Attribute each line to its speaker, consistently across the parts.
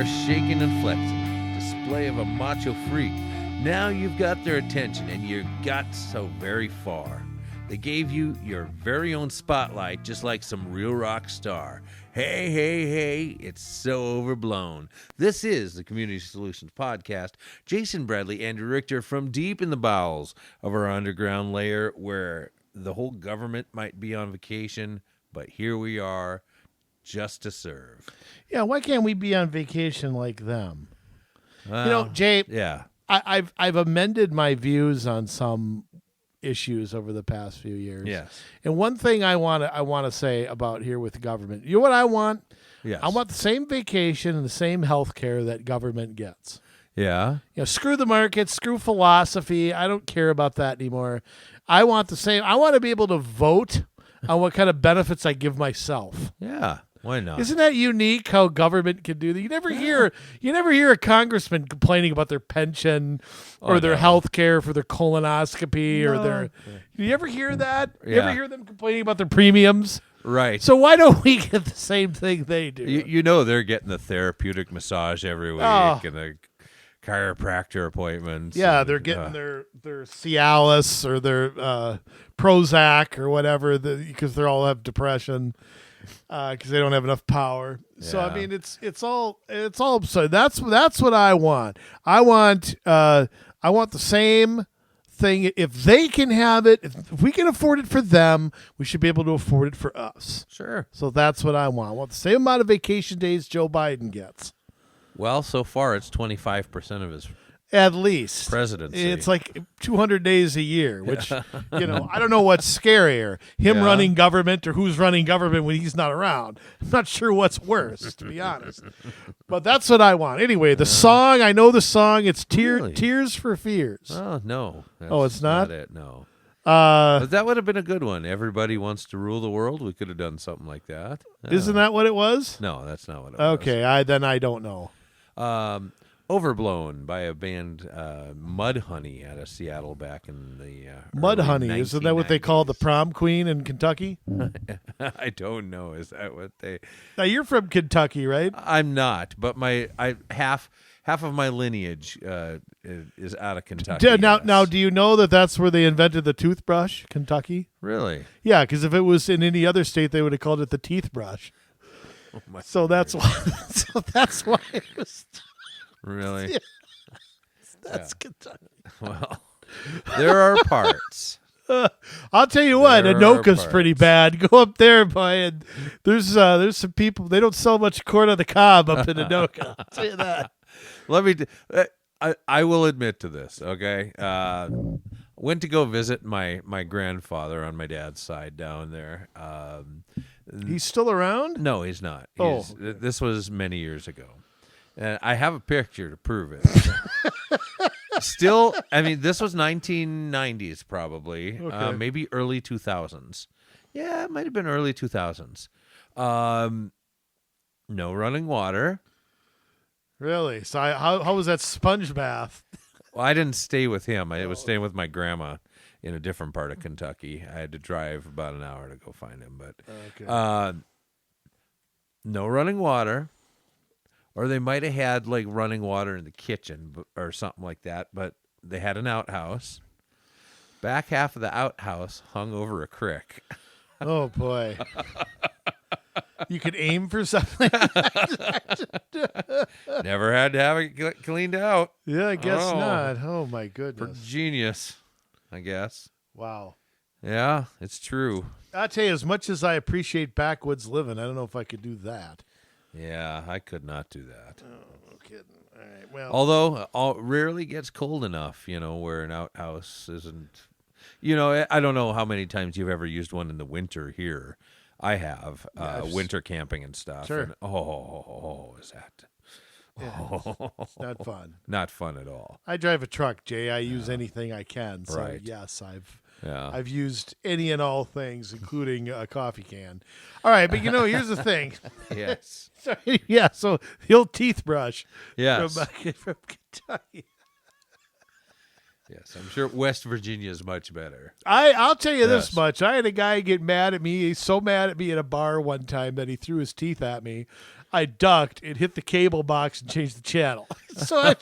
Speaker 1: there shaking and flexing, display of a macho freak. Now you've got their attention, and you got so very far. They gave you your very own spotlight, just like some real rock star. Hey, hey, hey, it's so overblown. This is the Community Solutions Podcast. Jason Bradley, Andrew Richter, from deep in the bowels of our underground lair where the whole government might be on vacation, but here we are just to serve.
Speaker 2: Yeah, why can't we be on vacation like them? Jay,
Speaker 1: yeah.
Speaker 2: I've amended my views on some issues over the past few years.
Speaker 1: Yes.
Speaker 2: And one thing I want to say about here with the government, you know what I want?
Speaker 1: Yes.
Speaker 2: I want the same vacation and the same health care that government gets.
Speaker 1: Yeah.
Speaker 2: Screw the market, screw philosophy. I don't care about that anymore. I want the same. I want to be able to vote on what kind of benefits I give myself.
Speaker 1: Yeah. Why not?
Speaker 2: Isn't that unique how government can do that? You never hear a congressman complaining about their pension or their health care for their colonoscopy or their. Do you ever hear that?
Speaker 1: Yeah.
Speaker 2: You ever hear them complaining about their premiums?
Speaker 1: Right.
Speaker 2: So why don't we get the same thing they do?
Speaker 1: You know they're getting the therapeutic massage every week and the chiropractor appointments.
Speaker 2: Yeah,
Speaker 1: and,
Speaker 2: they're getting their Cialis or their Prozac or whatever because they all have depression. Because they don't have enough power. So I mean, it's all absurd. That's what I want. I want the same thing. If they can have it, if we can afford it for them, we should be able to afford it for us.
Speaker 1: Sure.
Speaker 2: So that's what I want. I want the same amount of vacation days Joe Biden gets.
Speaker 1: Well, so far it's 25% of his
Speaker 2: At least.
Speaker 1: presidency.
Speaker 2: It's like 200 days a year, which, I don't know what's scarier, him running government or who's running government when he's not around. I'm not sure what's worse, to be honest. But that's what I want. Anyway, the song, I know the song. It's
Speaker 1: Really?
Speaker 2: Tears for Fears.
Speaker 1: Oh, no.
Speaker 2: It's not?
Speaker 1: it, no. But that would have been a good one. Everybody Wants to Rule the World. We could have done something like that.
Speaker 2: Isn't that what it was?
Speaker 1: No, that's not what it was.
Speaker 2: Okay, then I don't know.
Speaker 1: Overblown by a band, Mudhoney, out of Seattle back in the
Speaker 2: Mudhoney,
Speaker 1: early
Speaker 2: isn't that what they call the
Speaker 1: 1990s.
Speaker 2: prom queen in Kentucky?
Speaker 1: I don't know. Is that what they...
Speaker 2: Now, you're from Kentucky, right?
Speaker 1: I'm not, but half of my lineage is out of Kentucky.
Speaker 2: Now, do you know that that's where they invented the toothbrush, Kentucky?
Speaker 1: Really?
Speaker 2: Yeah, because if it was in any other state, they would have called it the teeth brush.
Speaker 1: Oh my
Speaker 2: So that's why. So that's why it was.
Speaker 1: Really?
Speaker 2: Yeah. That's Kentucky.
Speaker 1: Well, there are parts.
Speaker 2: I'll tell you what,
Speaker 1: There are
Speaker 2: Anoka's pretty
Speaker 1: parts.
Speaker 2: bad. Go up there, boy, and there's some people. They don't sell much corn on the cob up in Anoka. I'll tell you that.
Speaker 1: Let me. I will admit to this. Okay. Went to go visit my grandfather on my dad's side down there.
Speaker 2: He's still around?
Speaker 1: No, he's not.
Speaker 2: Oh.
Speaker 1: This was many years ago. And I have a picture to prove it. Still, I mean, this was 1990s probably,
Speaker 2: Okay.
Speaker 1: maybe early 2000s. Yeah, it might have been early 2000s. No running water.
Speaker 2: Really? So how was that sponge bath?
Speaker 1: Well, I didn't stay with him. I was staying with my grandma in a different part of Kentucky. I had to drive about an hour to go find him. But
Speaker 2: Okay.
Speaker 1: no running water. Or they might have had like running water in the kitchen or something like that, but they had an outhouse. Back half of the outhouse hung over a creek.
Speaker 2: Oh boy. You could aim for something.
Speaker 1: Never had to have it cleaned out.
Speaker 2: Yeah, I guess
Speaker 1: Oh.
Speaker 2: not. Oh my
Speaker 1: For
Speaker 2: goodness.
Speaker 1: genius, I guess.
Speaker 2: Wow.
Speaker 1: Yeah, it's true.
Speaker 2: I'll tell you, as much as I appreciate backwoods living, I don't know if I could do that.
Speaker 1: Yeah, I could not do that.
Speaker 2: Oh, no kidding. All right. Well,
Speaker 1: Although rarely gets cold enough, where an outhouse isn't. I don't know how many times you've ever used one in the winter here. I have winter camping and stuff.
Speaker 2: Sure.
Speaker 1: And, is that?
Speaker 2: it's not fun.
Speaker 1: Not fun at all.
Speaker 2: I drive a truck, Jay. I use anything I can. So
Speaker 1: Right.
Speaker 2: yes,
Speaker 1: Yeah.
Speaker 2: I've used any and all things, including a coffee can. All right, but here's the thing.
Speaker 1: Yes.
Speaker 2: Sorry, yeah, so the old teeth brush
Speaker 1: Yes.
Speaker 2: from Kentucky.
Speaker 1: Yes, I'm sure West Virginia is much better.
Speaker 2: I'll tell you this
Speaker 1: Yes.
Speaker 2: much. I had a guy get mad at me. He's so mad at me at a bar one time that he threw his teeth at me. I ducked and hit the cable box and changed the channel. So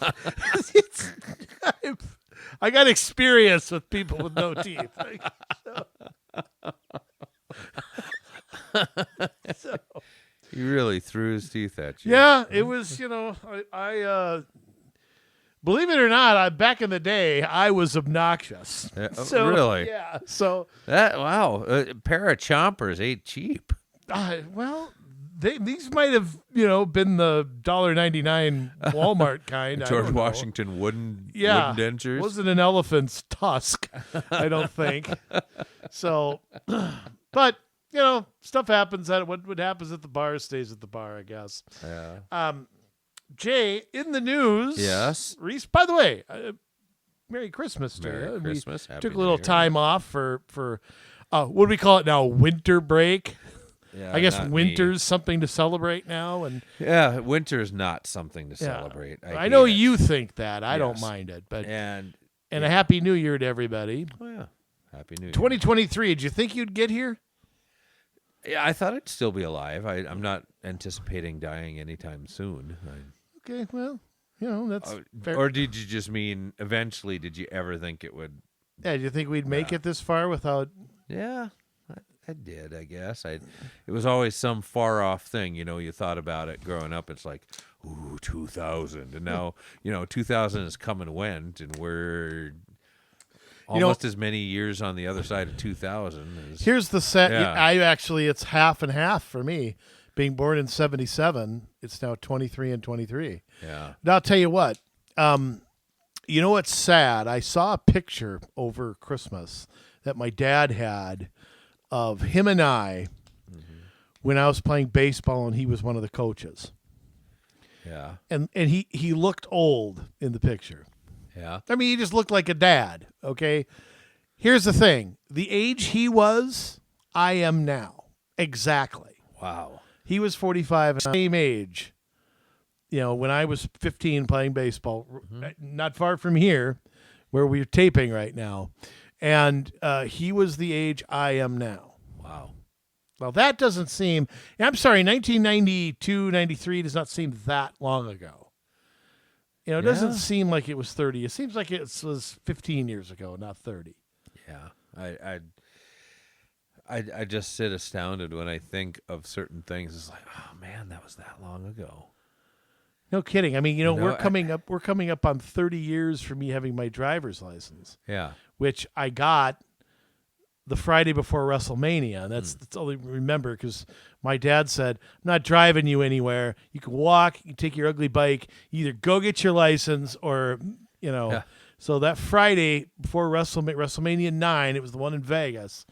Speaker 2: I got experience with people with no teeth. So,
Speaker 1: He really threw his teeth at you.
Speaker 2: yeah, it was, I believe it or not, back in the day, I was obnoxious.
Speaker 1: Yeah,
Speaker 2: So,
Speaker 1: really?
Speaker 2: Yeah. So,
Speaker 1: Wow, a pair of chompers ain't cheap.
Speaker 2: well, these might have, been the $1.99 Walmart kind. I
Speaker 1: George
Speaker 2: don't know.
Speaker 1: Washington wooden dentures.
Speaker 2: Wasn't an elephant's tusk, I don't think. So, but, stuff happens. What happens at the bar stays at the bar, I guess.
Speaker 1: Yeah.
Speaker 2: Jay, in the news.
Speaker 1: Yes.
Speaker 2: Reese, by the way, Merry Christmas to
Speaker 1: Merry
Speaker 2: you.
Speaker 1: Christmas.
Speaker 2: We
Speaker 1: Happy
Speaker 2: took a
Speaker 1: New
Speaker 2: little
Speaker 1: Year.
Speaker 2: time off for what do we call it now? Winter break.
Speaker 1: Yeah,
Speaker 2: I guess
Speaker 1: not me.
Speaker 2: winter's something to celebrate now, and
Speaker 1: Yeah, winter's not something to celebrate.
Speaker 2: I know
Speaker 1: hate it.
Speaker 2: you think that. I don't
Speaker 1: Yes.
Speaker 2: mind it, but
Speaker 1: And
Speaker 2: a happy New Year to everybody.
Speaker 1: oh yeah, Happy New Year.
Speaker 2: 2023. Did you think you'd get here?
Speaker 1: Yeah, I thought I'd still be alive. I'm not anticipating dying anytime soon.
Speaker 2: Okay, well, that's fair.
Speaker 1: Or did you just mean eventually? Did you ever think it would?
Speaker 2: Yeah, do you think we'd make it this far without?
Speaker 1: Yeah, I did. I guess It was always some far off thing. You thought about it growing up. It's like, ooh, 2000, and now 2000 has come and went, and we're almost as many years on the other side of 2000.
Speaker 2: Here's the set.
Speaker 1: Yeah.
Speaker 2: It's half and half for me. Being born in 77, it's now 23 and 23.
Speaker 1: Yeah.
Speaker 2: Now, I'll tell you what. You know what's sad? I saw a picture over Christmas that my dad had of him and I when I was playing baseball and he was one of the coaches.
Speaker 1: Yeah.
Speaker 2: And he looked old in the picture.
Speaker 1: Yeah.
Speaker 2: I mean, he just looked like a dad, okay? Here's the thing. The age he was, I am now. Exactly.
Speaker 1: Wow.
Speaker 2: He was 45, same age. When I was 15 playing baseball, not far from here, where we're taping right now. And he was the age I am now.
Speaker 1: Wow.
Speaker 2: Well, that doesn't seem, I'm sorry, 1992, 93 does not seem that long ago. It doesn't seem like it was 30. It seems like it was 15 years ago, not 30.
Speaker 1: Yeah. I just sit astounded when I think of certain things. It's like, oh man, that was that long ago.
Speaker 2: No kidding. I mean, we're coming up on 30 years for me having my driver's license.
Speaker 1: Yeah.
Speaker 2: Which I got the Friday before WrestleMania. And that's all I remember because my dad said, I'm not driving you anywhere. You can walk, you can take your ugly bike, you either go get your license or,
Speaker 1: Yeah.
Speaker 2: So that Friday before WrestleMania 9, it was the one in Vegas,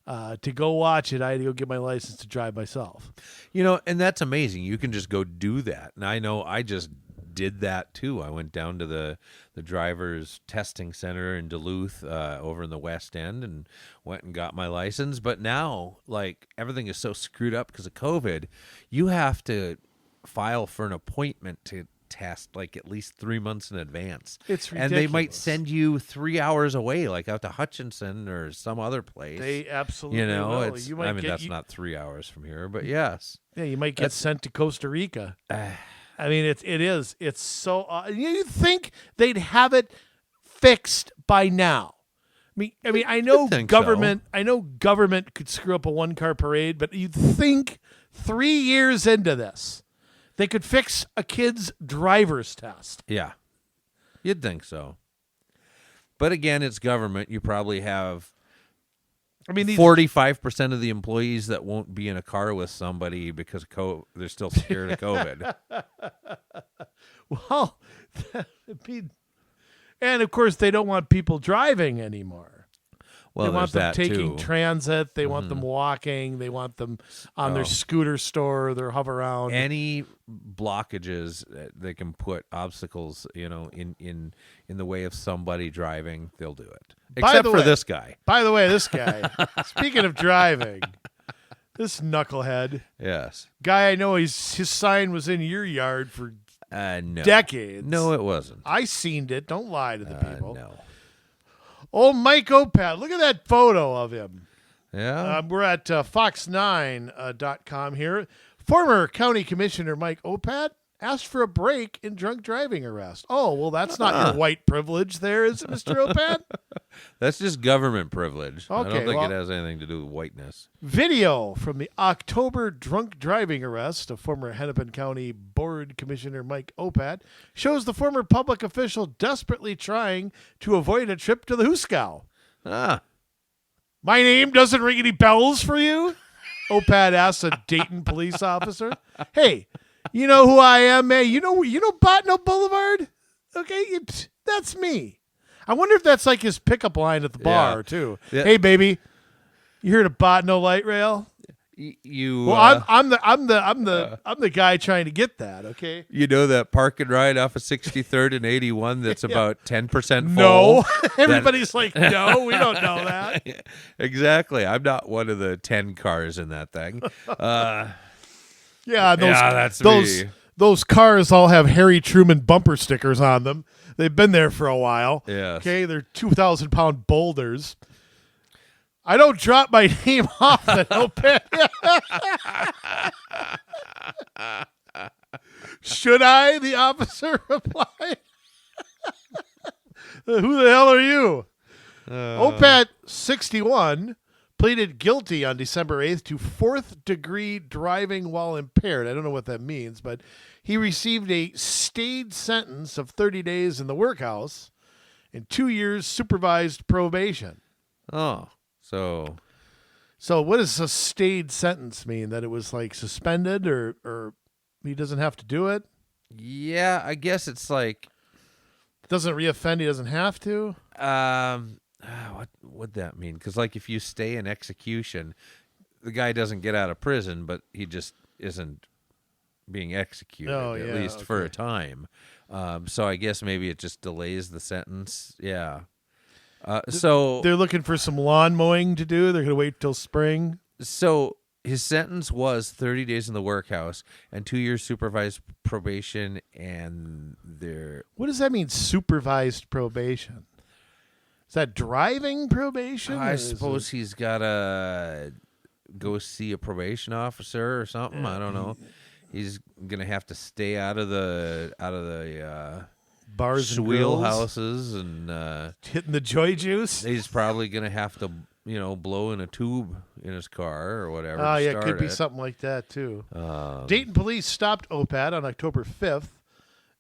Speaker 2: to go watch it, I had to go get my license to drive myself.
Speaker 1: And that's amazing. You can just go do that. And I know I just did that too. I went down to the driver's testing center in Duluth over in the West End and went and got my license. But now, like, everything is so screwed up because of COVID, you have to file for an appointment to test like at least 3 months in advance.
Speaker 2: It's ridiculous.
Speaker 1: And they might send you 3 hours away, like out to Hutchinson or some other place.
Speaker 2: They absolutely will.
Speaker 1: It's,
Speaker 2: You might
Speaker 1: that's not 3 hours from here, but yes.
Speaker 2: Yeah, you might get sent to Costa Rica. I mean, it is. It's so. You'd think they'd have it fixed by now. I mean, I know government.
Speaker 1: So.
Speaker 2: I know government could screw up a one-car parade, but you'd think 3 years into this, they could fix a kid's driver's test.
Speaker 1: Yeah, you'd think so. But again, it's government. You probably have 45% of the employees that won't be in a car with somebody because they're still scared of COVID.
Speaker 2: Well, and of course, they don't want people driving anymore.
Speaker 1: Well,
Speaker 2: they want them
Speaker 1: that
Speaker 2: taking
Speaker 1: too.
Speaker 2: transit. They want them walking. They want them on their scooter store, their hover around.
Speaker 1: Any blockages they can put obstacles, in the way of somebody driving, they'll do it. Except for this guy.
Speaker 2: By the way, this guy. Speaking of driving, this knucklehead.
Speaker 1: Yes.
Speaker 2: Guy I know. His sign was in your yard for
Speaker 1: No.
Speaker 2: decades.
Speaker 1: No, it wasn't.
Speaker 2: I seen it. Don't lie to the people.
Speaker 1: No.
Speaker 2: Old Mike Opat. Look at that photo of him.
Speaker 1: Yeah.
Speaker 2: We're at fox9.com here. Former County Commissioner Mike Opat asked for a break in drunk driving arrest. Oh, well, that's not your white privilege there, is it, Mr. Opat?
Speaker 1: That's just government privilege. I
Speaker 2: Okay,
Speaker 1: don't think
Speaker 2: well,
Speaker 1: it has anything to do with whiteness.
Speaker 2: Video from the October drunk driving arrest of former Hennepin County Board Commissioner Mike Opat shows the former public official desperately trying to avoid a trip to the Huskow.
Speaker 1: Ah.
Speaker 2: My name doesn't ring any bells for you? Opat asks a Dayton police officer. Hey, you know who I am, man? You know Botno Boulevard? Okay, that's me. I wonder if that's like his pickup line at the bar too.
Speaker 1: Yeah.
Speaker 2: Hey, baby, you heard of Botno Light Rail? I'm the guy trying to get that. Okay.
Speaker 1: You know that park and ride off of 63rd and 81 that's about 10% full?
Speaker 2: No. Everybody's like, no, we don't know that.
Speaker 1: Exactly. I'm not one of the 10 cars in that thing.
Speaker 2: Yeah,
Speaker 1: that's me.
Speaker 2: Those cars all have Harry Truman bumper stickers on them. They've been there for a while.
Speaker 1: Yes.
Speaker 2: Okay, they're 2,000-pound boulders. I don't drop my name often. Should I? The officer replied. Who the hell are you? Opat, 61, pleaded guilty on December 8th to fourth-degree driving while impaired. I don't know what that means, but he received a stayed sentence of 30 days in the workhouse and 2 years supervised probation.
Speaker 1: Oh, so
Speaker 2: what does a stayed sentence mean? That it was like suspended or he doesn't have to do it?
Speaker 1: yeah, I guess it's like
Speaker 2: Doesn't reoffend, he doesn't have to?
Speaker 1: what would that mean? Because like if you stay in execution, the guy doesn't get out of prison, but he just isn't being executed, at least for a time. So I guess maybe it just delays the sentence. Yeah. So
Speaker 2: They're looking for some lawn mowing to do. They're going to wait till spring.
Speaker 1: So his sentence was 30 days in the workhouse and 2 years supervised probation. And
Speaker 2: What does that mean, supervised probation? Is that driving probation?
Speaker 1: I suppose he's got to go see a probation officer or something. I don't know. He's gonna have to stay out of the
Speaker 2: bars and
Speaker 1: wheelhouses and
Speaker 2: hitting the joy juice.
Speaker 1: He's probably gonna have to blow in a tube in his car or whatever.
Speaker 2: Oh yeah, it could be something like that too. Dayton police stopped Opat on October 5th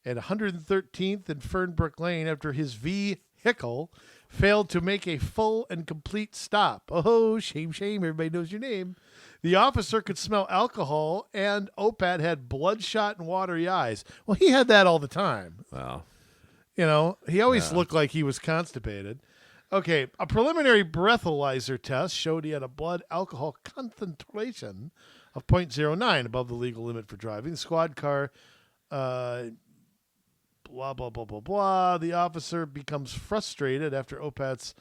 Speaker 2: at 113th and Fernbrook Lane after his vehicle failed to make a full and complete stop. Oh, shame, shame. Everybody knows your name. The officer could smell alcohol, and Opat had bloodshot and watery eyes. Well, he had that all the time.
Speaker 1: Well,
Speaker 2: he always looked like he was constipated. Okay, a preliminary breathalyzer test showed he had a blood alcohol concentration of 0.09 above the legal limit for driving. The squad car, blah, blah, blah, blah, blah. The officer becomes frustrated after Opat's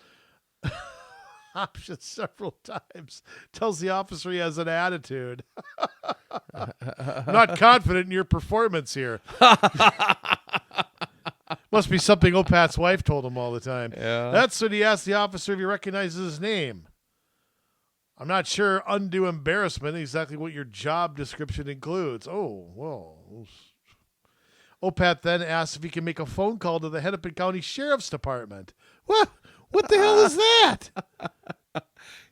Speaker 2: options several times. Tells the officer he has an attitude. I'm not confident in your performance here. Must be something Opat's wife told him all the time.
Speaker 1: Yeah.
Speaker 2: That's when he asked the officer if he recognizes his name. I'm not sure undue embarrassment exactly what your job description includes. Oh, well. Opat then asks if he can make a phone call to the Hennepin County Sheriff's Department. What the hell is that?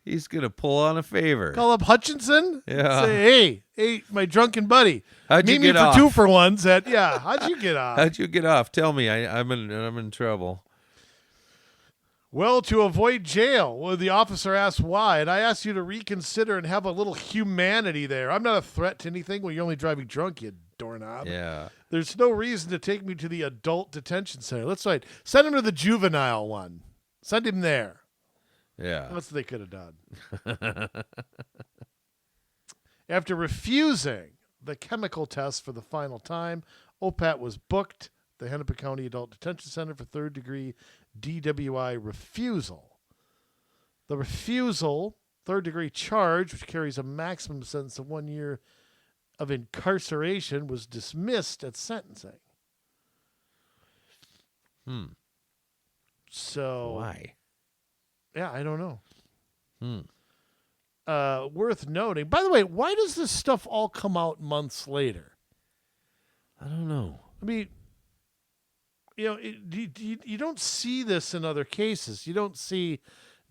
Speaker 1: He's going to pull on a favor.
Speaker 2: Call up Hutchinson?
Speaker 1: Yeah.
Speaker 2: Say, hey, my drunken buddy.
Speaker 1: How'd you
Speaker 2: Meet
Speaker 1: get
Speaker 2: me
Speaker 1: off?
Speaker 2: for 2 for ones at, how'd you get off?
Speaker 1: How'd you get off? Tell me. I'm in trouble.
Speaker 2: Well, to avoid jail. Well, the officer asked why, and I asked you to reconsider and have a little humanity there. I'm not a threat to anything when you're only driving drunk, you doorknob.
Speaker 1: Yeah.
Speaker 2: There's no reason to take me to the adult detention center. Let's send him to the juvenile one. Send him there.
Speaker 1: Yeah.
Speaker 2: That's what they could have done. After refusing the chemical test for the final time, Opat was booked the Hennepin County Adult Detention Center for third-degree DWI refusal. The refusal, third-degree charge, which carries a maximum sentence of 1 year of incarceration, was dismissed at sentencing.
Speaker 1: So
Speaker 2: So
Speaker 1: why?
Speaker 2: Yeah, I don't know.
Speaker 1: Hmm.
Speaker 2: Worth noting. By the way, why does this stuff all come out months later?
Speaker 1: I don't know.
Speaker 2: I mean, you don't see this in other cases. You don't see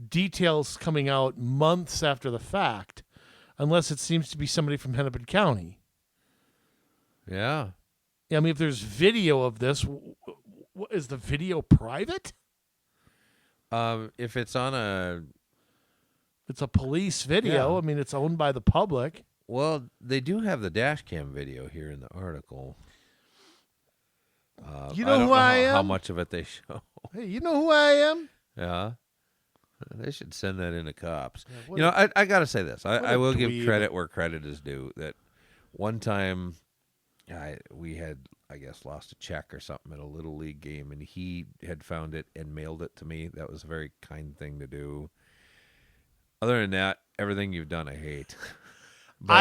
Speaker 2: details coming out months after the fact, unless it seems to be somebody from Hennepin County.
Speaker 1: Yeah.
Speaker 2: I mean, if there's video of this, is the video private?
Speaker 1: If it's on a...
Speaker 2: It's a police video.
Speaker 1: Yeah.
Speaker 2: I mean, it's owned by the public.
Speaker 1: Well, they do have the dash cam video here in the article.
Speaker 2: You
Speaker 1: I
Speaker 2: know
Speaker 1: don't
Speaker 2: who I
Speaker 1: how
Speaker 2: am?
Speaker 1: much of it they show.
Speaker 2: Hey, you know who I am?
Speaker 1: Yeah. They should send that in to cops.
Speaker 2: what
Speaker 1: I got to say this.
Speaker 2: what
Speaker 1: I
Speaker 2: a
Speaker 1: will give
Speaker 2: dweeb.
Speaker 1: credit where credit is due. That one time we had, I guess, lost a check or something at a Little League game, and he had found it and mailed it to me. That was a very kind thing to do. Other than that, everything you've done, I hate. But,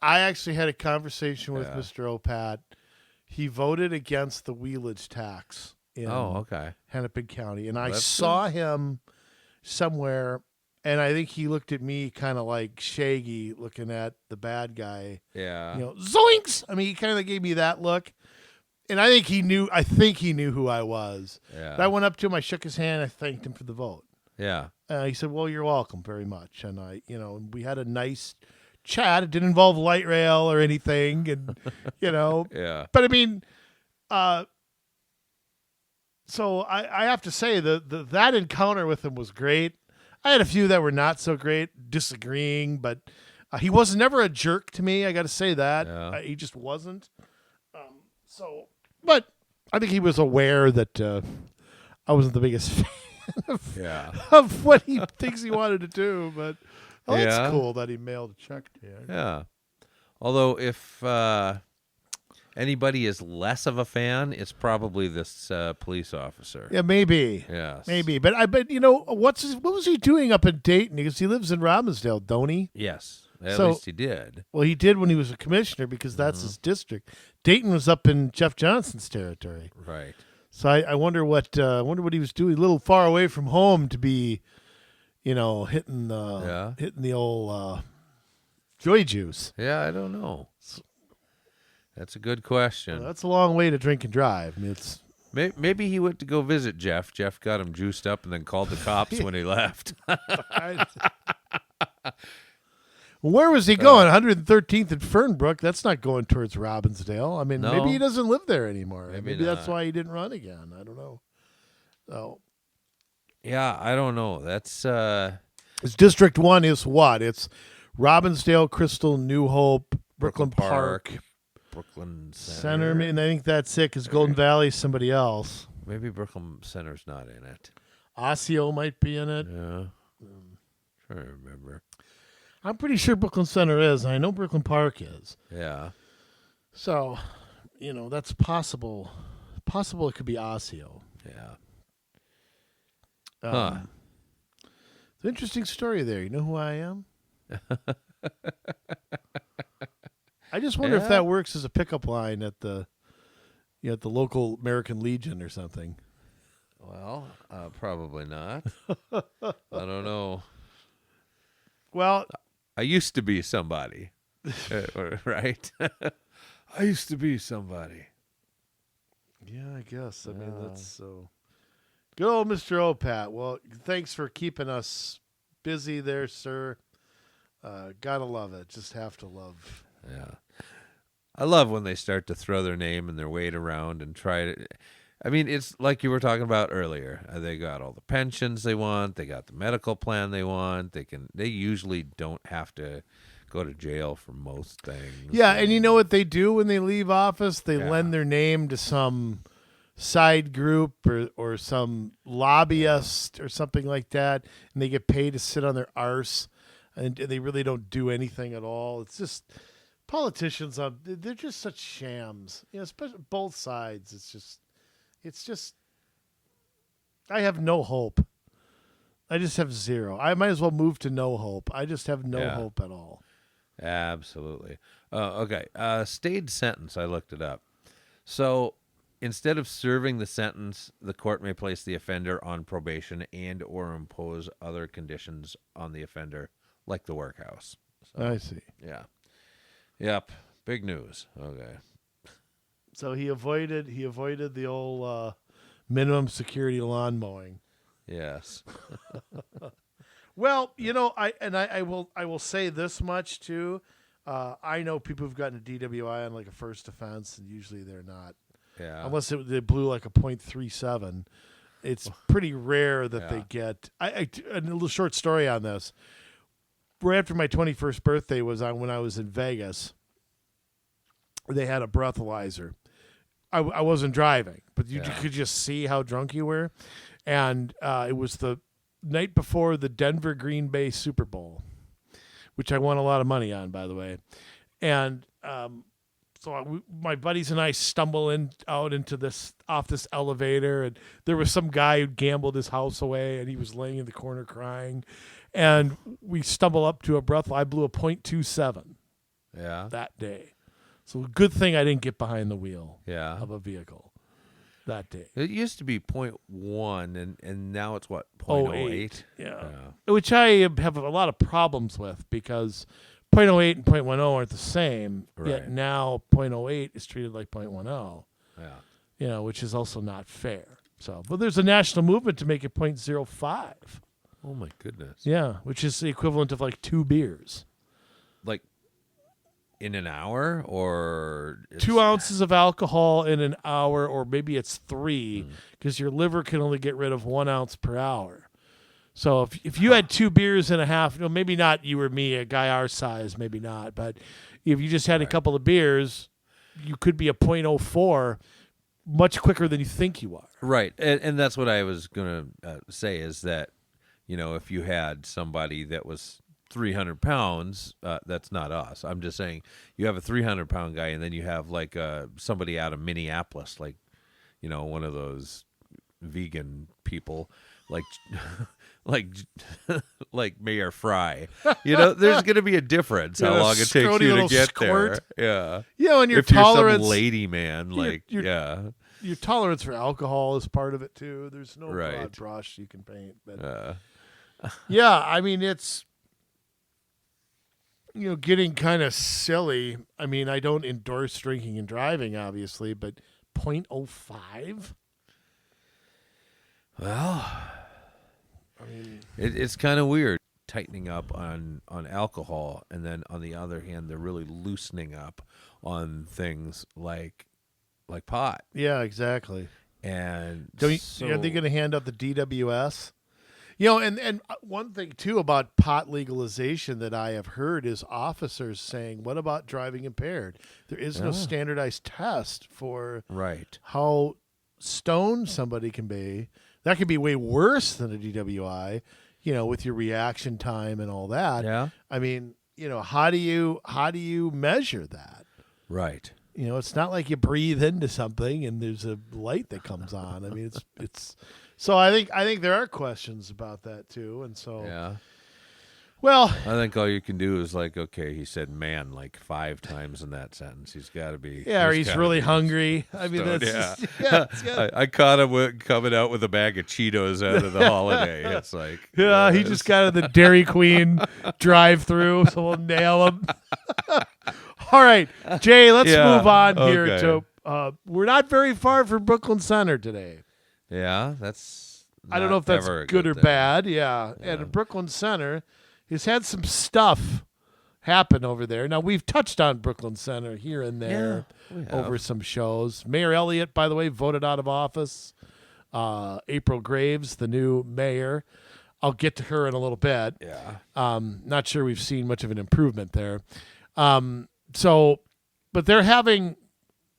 Speaker 2: I actually had a conversation with
Speaker 1: Yeah.
Speaker 2: Mr. Opat. He voted against the wheelage tax in
Speaker 1: okay.
Speaker 2: Hennepin County, and I
Speaker 1: That's
Speaker 2: saw him somewhere, and I think he looked at me kind of like Shaggy looking at the bad guy.
Speaker 1: Yeah.
Speaker 2: Zoinks! I mean, he kind of gave me that look, and I think he knew. Who I was.
Speaker 1: Yeah.
Speaker 2: I went up to him, I shook his hand, I thanked him for the vote.
Speaker 1: Yeah.
Speaker 2: He said, "Well, you're welcome very much." And we had a nice chat. It didn't involve light rail or anything, and
Speaker 1: Yeah.
Speaker 2: But I mean, so I have to say that encounter with him was great. I had a few that were not so great, disagreeing, but he was never a jerk to me. I got to say that.
Speaker 1: Yeah.
Speaker 2: He just wasn't. But I think he was aware that I wasn't the biggest fan
Speaker 1: Yeah.
Speaker 2: of what he thinks he wanted to do. But
Speaker 1: Yeah.
Speaker 2: that's cool that he mailed a check to you.
Speaker 1: Yeah. Although if anybody is less of a fan, it's probably this police officer.
Speaker 2: Yeah, maybe.
Speaker 1: Yes.
Speaker 2: Maybe. But what was he doing up in Dayton? Because he lives in Robbinsdale, don't he?
Speaker 1: Yes. At
Speaker 2: So-
Speaker 1: least he did.
Speaker 2: Well, he did when he was a commissioner because that's his district. Dayton was up in Jeff Johnson's territory.
Speaker 1: Right.
Speaker 2: So I wonder what he was doing. A little far away from home to be, hitting the old joy juice.
Speaker 1: Yeah, I don't know. That's a good question.
Speaker 2: Well, that's a long way to drink and drive. I mean, it's
Speaker 1: Maybe he went to go visit Jeff. Jeff got him juiced up and then called the cops when he left.
Speaker 2: Where was he going? 113th and Fernbrook. That's not going towards Robbinsdale. I mean,
Speaker 1: No.
Speaker 2: maybe he doesn't live there anymore.
Speaker 1: Maybe
Speaker 2: Maybe that's
Speaker 1: not.
Speaker 2: why he didn't run again. I don't know. So
Speaker 1: Yeah, I don't know. That's
Speaker 2: his District 1 is what? It's Robbinsdale, Crystal, New Hope, Brooklyn Park,
Speaker 1: Brooklyn
Speaker 2: Center.
Speaker 1: Center.
Speaker 2: And I think that's it because Golden Valley is somebody else.
Speaker 1: Maybe Brooklyn Center's not in it.
Speaker 2: Osseo might be in it.
Speaker 1: Yeah. Trying to remember.
Speaker 2: I'm pretty sure Brooklyn Center is. And I know Brooklyn Park is.
Speaker 1: Yeah.
Speaker 2: So, that's possible. Possible it could be Osseo.
Speaker 1: Yeah.
Speaker 2: It's an interesting story there. You know who I am? I just wonder if
Speaker 1: Yeah.
Speaker 2: that works as a pickup line at the local American Legion or something.
Speaker 1: Well, probably not. I don't know.
Speaker 2: Well,
Speaker 1: I used to be somebody. Right? I used to be somebody.
Speaker 2: yeah, I guess. I mean, that's so. Good old Mr. Opat. Well, thanks for keeping us busy there, sir. Gotta love it. Just have to love.
Speaker 1: Yeah. I love when they start to throw their name and their weight around and try to. I mean, it's like you were talking about earlier. They got all the pensions they want. They got the medical plan they want. They usually don't have to go to jail for most things.
Speaker 2: Yeah, and you know what they do when they leave office? They
Speaker 1: Yeah.
Speaker 2: lend their name to some side group or some lobbyist or something like that, and they get paid to sit on their arse, and they really don't do anything at all. It's just politicians. They're just such shams. Especially both sides. It's just. I have no hope. I just have zero. I might as well move to no hope. I just have no
Speaker 1: Yeah.
Speaker 2: hope at all.
Speaker 1: Absolutely. Okay. Stayed sentence. I looked it up. So instead of serving the sentence, the court may place the offender on probation and or impose other conditions on the offender, like the workhouse. So,
Speaker 2: I see.
Speaker 1: yeah. Yep. Big news. Okay.
Speaker 2: So he avoided the old minimum security lawn mowing.
Speaker 1: Yes.
Speaker 2: Well, I will say this much too. I know people who've gotten a DWI on like a first offense, and usually they're not.
Speaker 1: Yeah.
Speaker 2: Unless they blew like a .37. It's pretty rare that they get. A little short story on this. Right after my 21st birthday was on when I was in Vegas. They had a breathalyzer. I wasn't driving, but you could just see how drunk you were. And it was the night before the Denver Green Bay Super Bowl, which I won a lot of money on, by the way. And my buddies and I stumble out into this elevator, and there was some guy who gambled his house away, and he was laying in the corner crying. And we stumble up to a breath. I blew a .27 that day. So good thing I didn't get behind the wheel of a vehicle that day.
Speaker 1: It used to be .1, and now it's what, .08?
Speaker 2: Yeah. Which I have a lot of problems with because .08 and .10 aren't the same.
Speaker 1: Right.
Speaker 2: Yet now .08 is treated like .10.
Speaker 1: Yeah.
Speaker 2: Which is also not fair. So, but there's a national movement to make it .05.
Speaker 1: Oh my goodness.
Speaker 2: Yeah, which is the equivalent of like 2 beers.
Speaker 1: Like in an hour, or
Speaker 2: 2 ounces of alcohol in an hour, or maybe it's 3 because your liver can only get rid of 1 ounce per hour. So if you had 2 beers and a half, maybe not you or me, a guy our size, maybe not, but if you just had a couple of beers, you could be a .04 much quicker than you think you are.
Speaker 1: Right, and that's what I was going to say is that, if you had somebody that was 300 pounds, that's not us. I'm just saying you have a 300-pound guy, and then you have like somebody out of Minneapolis, like, one of those vegan people, like like Mayor Fry. There's going to be a difference how long it takes you to get
Speaker 2: squirt.
Speaker 1: there. Yeah.
Speaker 2: Yeah, and your
Speaker 1: if
Speaker 2: tolerance.
Speaker 1: You're some lady man,
Speaker 2: your tolerance for alcohol is part of it too. There's no
Speaker 1: right.
Speaker 2: broad brush you can paint, but yeah, I mean it's getting kind of silly. I mean, I don't endorse drinking and driving, obviously, but .05.
Speaker 1: Well,
Speaker 2: I mean,
Speaker 1: it's kind of weird tightening up on alcohol, and then on the other hand, they're really loosening up on things like pot.
Speaker 2: Yeah, exactly.
Speaker 1: And
Speaker 2: are they going to hand out the DWS? And one thing too about pot legalization that I have heard is officers saying, "What about driving impaired? There is no standardized test for how stoned somebody can be. That could be way worse than a DWI, with your reaction time and all that.
Speaker 1: Yeah.
Speaker 2: I mean, how do you measure that?
Speaker 1: Right.
Speaker 2: It's not like you breathe into something and there's a light that comes on. I mean, it's so I think there are questions about that too. And so, well,
Speaker 1: I think all you can do is okay, he said man like 5 times in that sentence. He's got to be.
Speaker 2: Yeah, or he's really hungry. I mean, that's
Speaker 1: I caught him coming out with a bag of Cheetos out of the holiday. It's like,
Speaker 2: he just got in the Dairy Queen drive-through, so we'll nail him. All right, Jay, let's move on here to. We're not very far from Brooklyn Center today.
Speaker 1: Yeah, that's.
Speaker 2: I don't know if that's good or bad. Yeah, and Brooklyn Center has had some stuff happen over there. Now, we've touched on Brooklyn Center here and there over some shows. Mayor Elliot, by the way, voted out of office. April Graves, the new mayor. I'll get to her in a little bit.
Speaker 1: Yeah.
Speaker 2: Not sure we've seen much of an improvement there. But they're having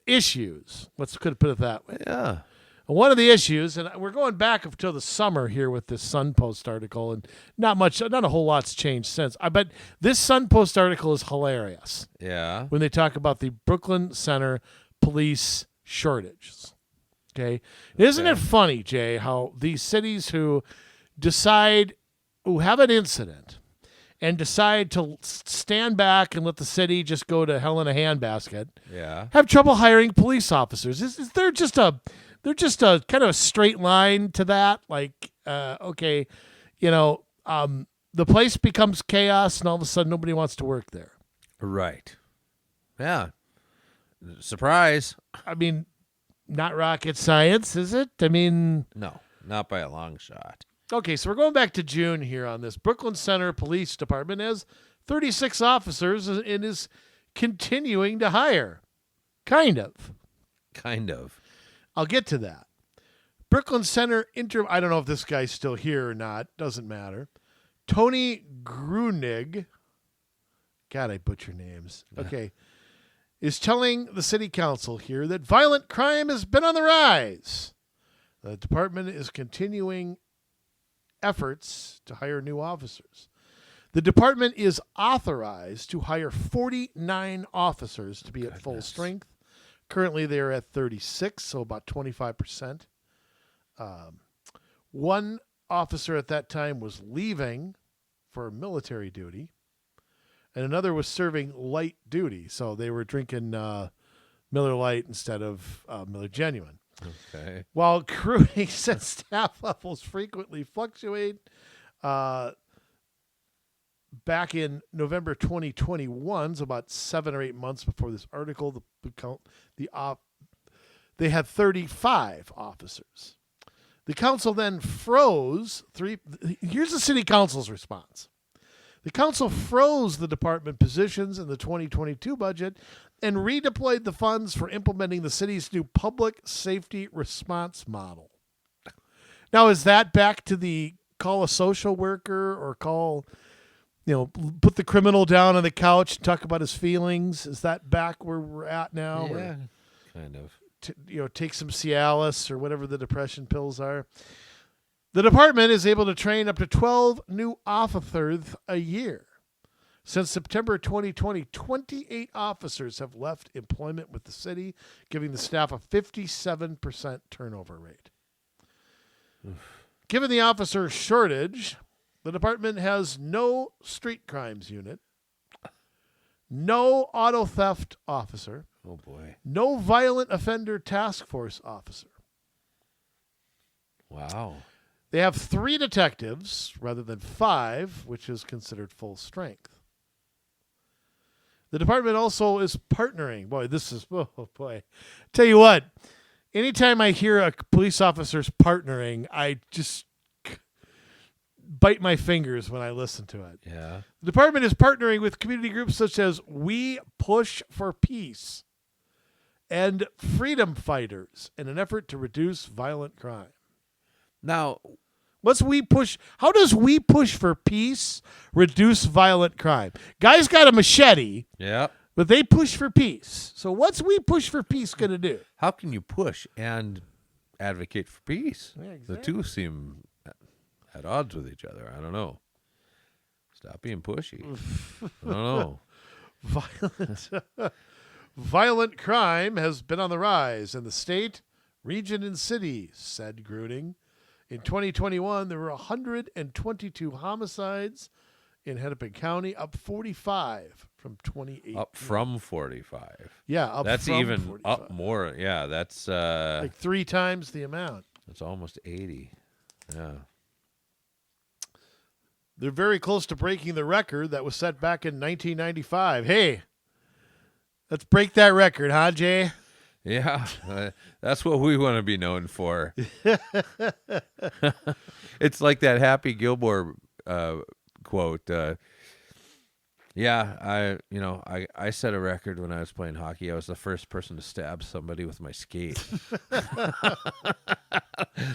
Speaker 2: issues. Let's put it that way.
Speaker 1: Yeah.
Speaker 2: One of the issues, and we're going back until the summer here with this Sun Post article, and not a whole lot's changed since. But this Sun Post article is hilarious.
Speaker 1: Yeah.
Speaker 2: When they talk about the Brooklyn Center police shortages. Okay. Isn't it funny, Jay, how these cities who have an incident and decide to stand back and let the city just go to hell in a handbasket, have trouble hiring police officers. Is there just a kind of a straight line to that? Like, okay, the place becomes chaos and all of a sudden nobody wants to work there.
Speaker 1: Right. Yeah. Surprise.
Speaker 2: I mean, not rocket science, is it? I mean,
Speaker 1: no, not by a long shot.
Speaker 2: Okay, so we're going back to June here on this. Brooklyn Center Police Department has 36 officers and is continuing to hire. Kind of. I'll get to that. Brooklyn Center I don't know if this guy's still here or not. Doesn't matter. Tony Grunig. God, I butcher names. Okay. Is telling the city council here that violent crime has been on the rise. The department is continuing efforts to hire new officers. The department is authorized to hire 49 officers to be at full strength. Currently, they are at 36, so about 25%. One officer at that time was leaving for military duty, and another was serving light duty, so they were drinking Miller Lite instead of Miller Genuine.
Speaker 1: Okay.
Speaker 2: While crewing said staff levels frequently fluctuate, back in November 2021, so about 7 or 8 months before this article, they had 35 officers. The council then froze Here's the city council's response. The council froze the department positions in the 2022 budget and redeployed the funds for implementing the city's new public safety response model. Now, is that back to the call a social worker or put the criminal down on the couch and talk about his feelings? Is that back where we're at now?
Speaker 1: Yeah, kind of.
Speaker 2: Take some Cialis or whatever the depression pills are. The department is able to train up to 12 new officers a year. Since September 2020, 28 officers have left employment with the city, giving the staff a 57% turnover rate. Given the officer shortage, the department has no street crimes unit, no auto theft officer,
Speaker 1: oh boy,
Speaker 2: no violent offender task force officer.
Speaker 1: Wow.
Speaker 2: They have 3 detectives rather than 5, which is considered full strength. The department also is partnering. Tell you what, anytime I hear a police officer's partnering, I just bite my fingers when I listen to it.
Speaker 1: Yeah.
Speaker 2: The department is partnering with community groups such as We Push for Peace and Freedom Fighters in an effort to reduce violent crime.
Speaker 1: Now,
Speaker 2: how does We Push for Peace reduce violent crime? Guys got a machete, but they push for peace. So what's We Push for Peace going to do?
Speaker 1: How can you push and advocate for peace?
Speaker 2: Yeah, exactly.
Speaker 1: The two seem at odds with each other. I don't know. Stop being pushy. I don't know.
Speaker 2: Violent crime has been on the rise in the state, region, and city, said Gruning. In 2021, there were 122 homicides in Hennepin County, up 45 from 2018.
Speaker 1: Up from 45.
Speaker 2: Yeah,
Speaker 1: that's
Speaker 2: from
Speaker 1: even
Speaker 2: 45.
Speaker 1: up more. Yeah, that's
Speaker 2: like 3 times the amount.
Speaker 1: That's almost 80. Yeah.
Speaker 2: They're very close to breaking the record that was set back in 1995. Hey, let's break that record, huh, Jay?
Speaker 1: Yeah, that's what we want to be known for. It's like that Happy Gilmore quote. I set a record when I was playing hockey. I was the first person to stab somebody with my skate.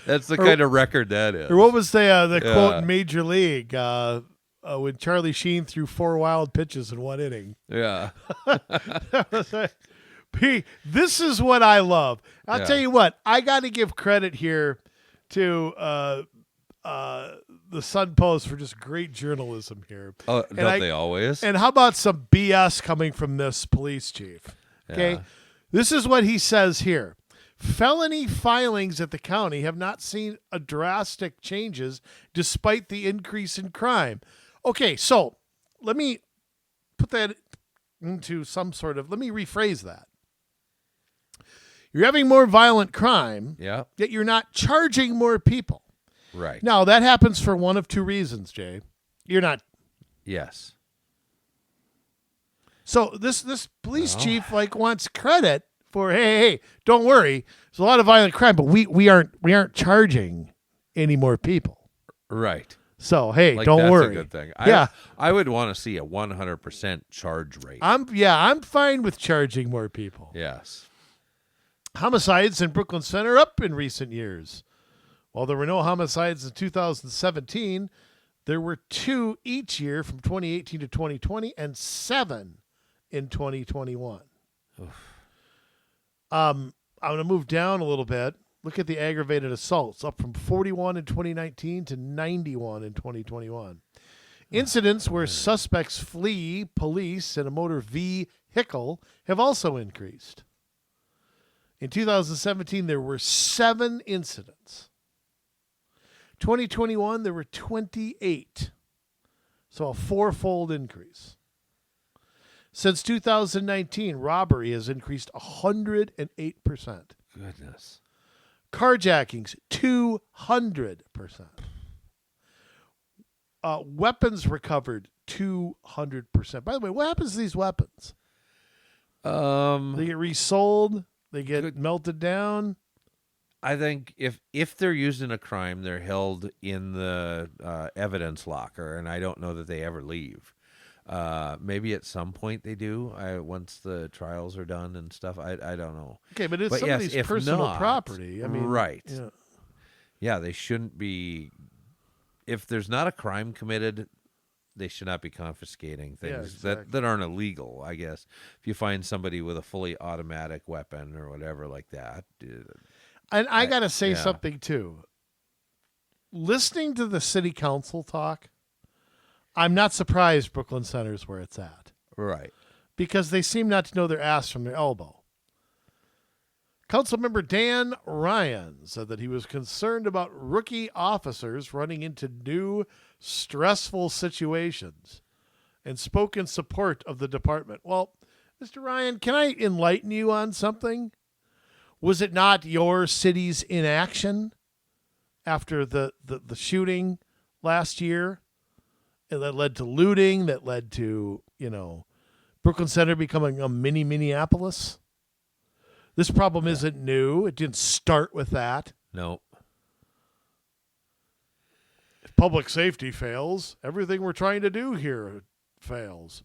Speaker 1: That's the kind of record that is.
Speaker 2: Or what was the quote in Major League when Charlie Sheen threw 4 wild pitches in 1 inning?
Speaker 1: Yeah.
Speaker 2: This is what I love. I'll tell you what, I got to give credit here to the Sun Post for just great journalism here.
Speaker 1: Oh, don't they always?
Speaker 2: And how about some BS coming from this police chief? Okay.
Speaker 1: Yeah.
Speaker 2: This is what he says here. Felony filings at the county have not seen a drastic changes despite the increase in crime. Okay, so let me put that into some sort of, let me rephrase that. You're having more violent crime,
Speaker 1: Yeah.
Speaker 2: yet you're not charging more people.
Speaker 1: Right.
Speaker 2: Now, that happens for one of two reasons, Jay. You're not.
Speaker 1: Yes.
Speaker 2: So this police chief wants credit for, hey, don't worry. There's a lot of violent crime, but we aren't charging any more people.
Speaker 1: Right.
Speaker 2: So, hey,
Speaker 1: Like,
Speaker 2: don't
Speaker 1: that's
Speaker 2: worry.
Speaker 1: a good thing.
Speaker 2: Yeah.
Speaker 1: I would want to see a 100% charge rate.
Speaker 2: I'm fine with charging more people.
Speaker 1: Yes.
Speaker 2: Homicides in Brooklyn Center up in recent years. While there were no homicides in 2017, there were 2 each year from 2018 to 2020 and 7 in 2021. I'm going to move down a little bit. Look at the aggravated assaults, up from 41 in 2019 to 91 in 2021. Incidents where suspects flee police in a motor vehicle have also increased. In 2017, there were 7 incidents. 2021, there were 28. So a 4-fold increase. Since 2019, robbery has increased 108%.
Speaker 1: Goodness.
Speaker 2: Carjackings, 200%. Weapons recovered, 200%. By the way, what happens to these weapons? They get resold. They get melted down.
Speaker 1: I think if they're used in a crime, they're held in the evidence locker, and I don't know that they ever leave. Maybe at some point they do. Once the trials are done and stuff. I don't know.
Speaker 2: Okay, but it's
Speaker 1: But
Speaker 2: somebody's
Speaker 1: yes, if
Speaker 2: personal
Speaker 1: not,
Speaker 2: property. I mean,
Speaker 1: right?
Speaker 2: Yeah.
Speaker 1: Yeah, they shouldn't be. If there's not a crime committed, they should not be confiscating things that aren't illegal, I guess. If you find somebody with a fully automatic weapon or whatever like that.
Speaker 2: And I got to say something, too. Listening to the city council talk, I'm not surprised Brooklyn Center's where it's at.
Speaker 1: Right.
Speaker 2: Because they seem not to know their ass from their elbow. Councilmember Dan Ryan said that he was concerned about rookie officers running into new stressful situations and spoke in support of the department. Well, Mr. Ryan, can I enlighten you on something? Was it not your city's inaction after the shooting last year? And that led to looting, that led to, Brooklyn Center becoming a mini Minneapolis? This problem isn't new. It didn't start with that.
Speaker 1: No.
Speaker 2: If public safety fails, everything we're trying to do here fails.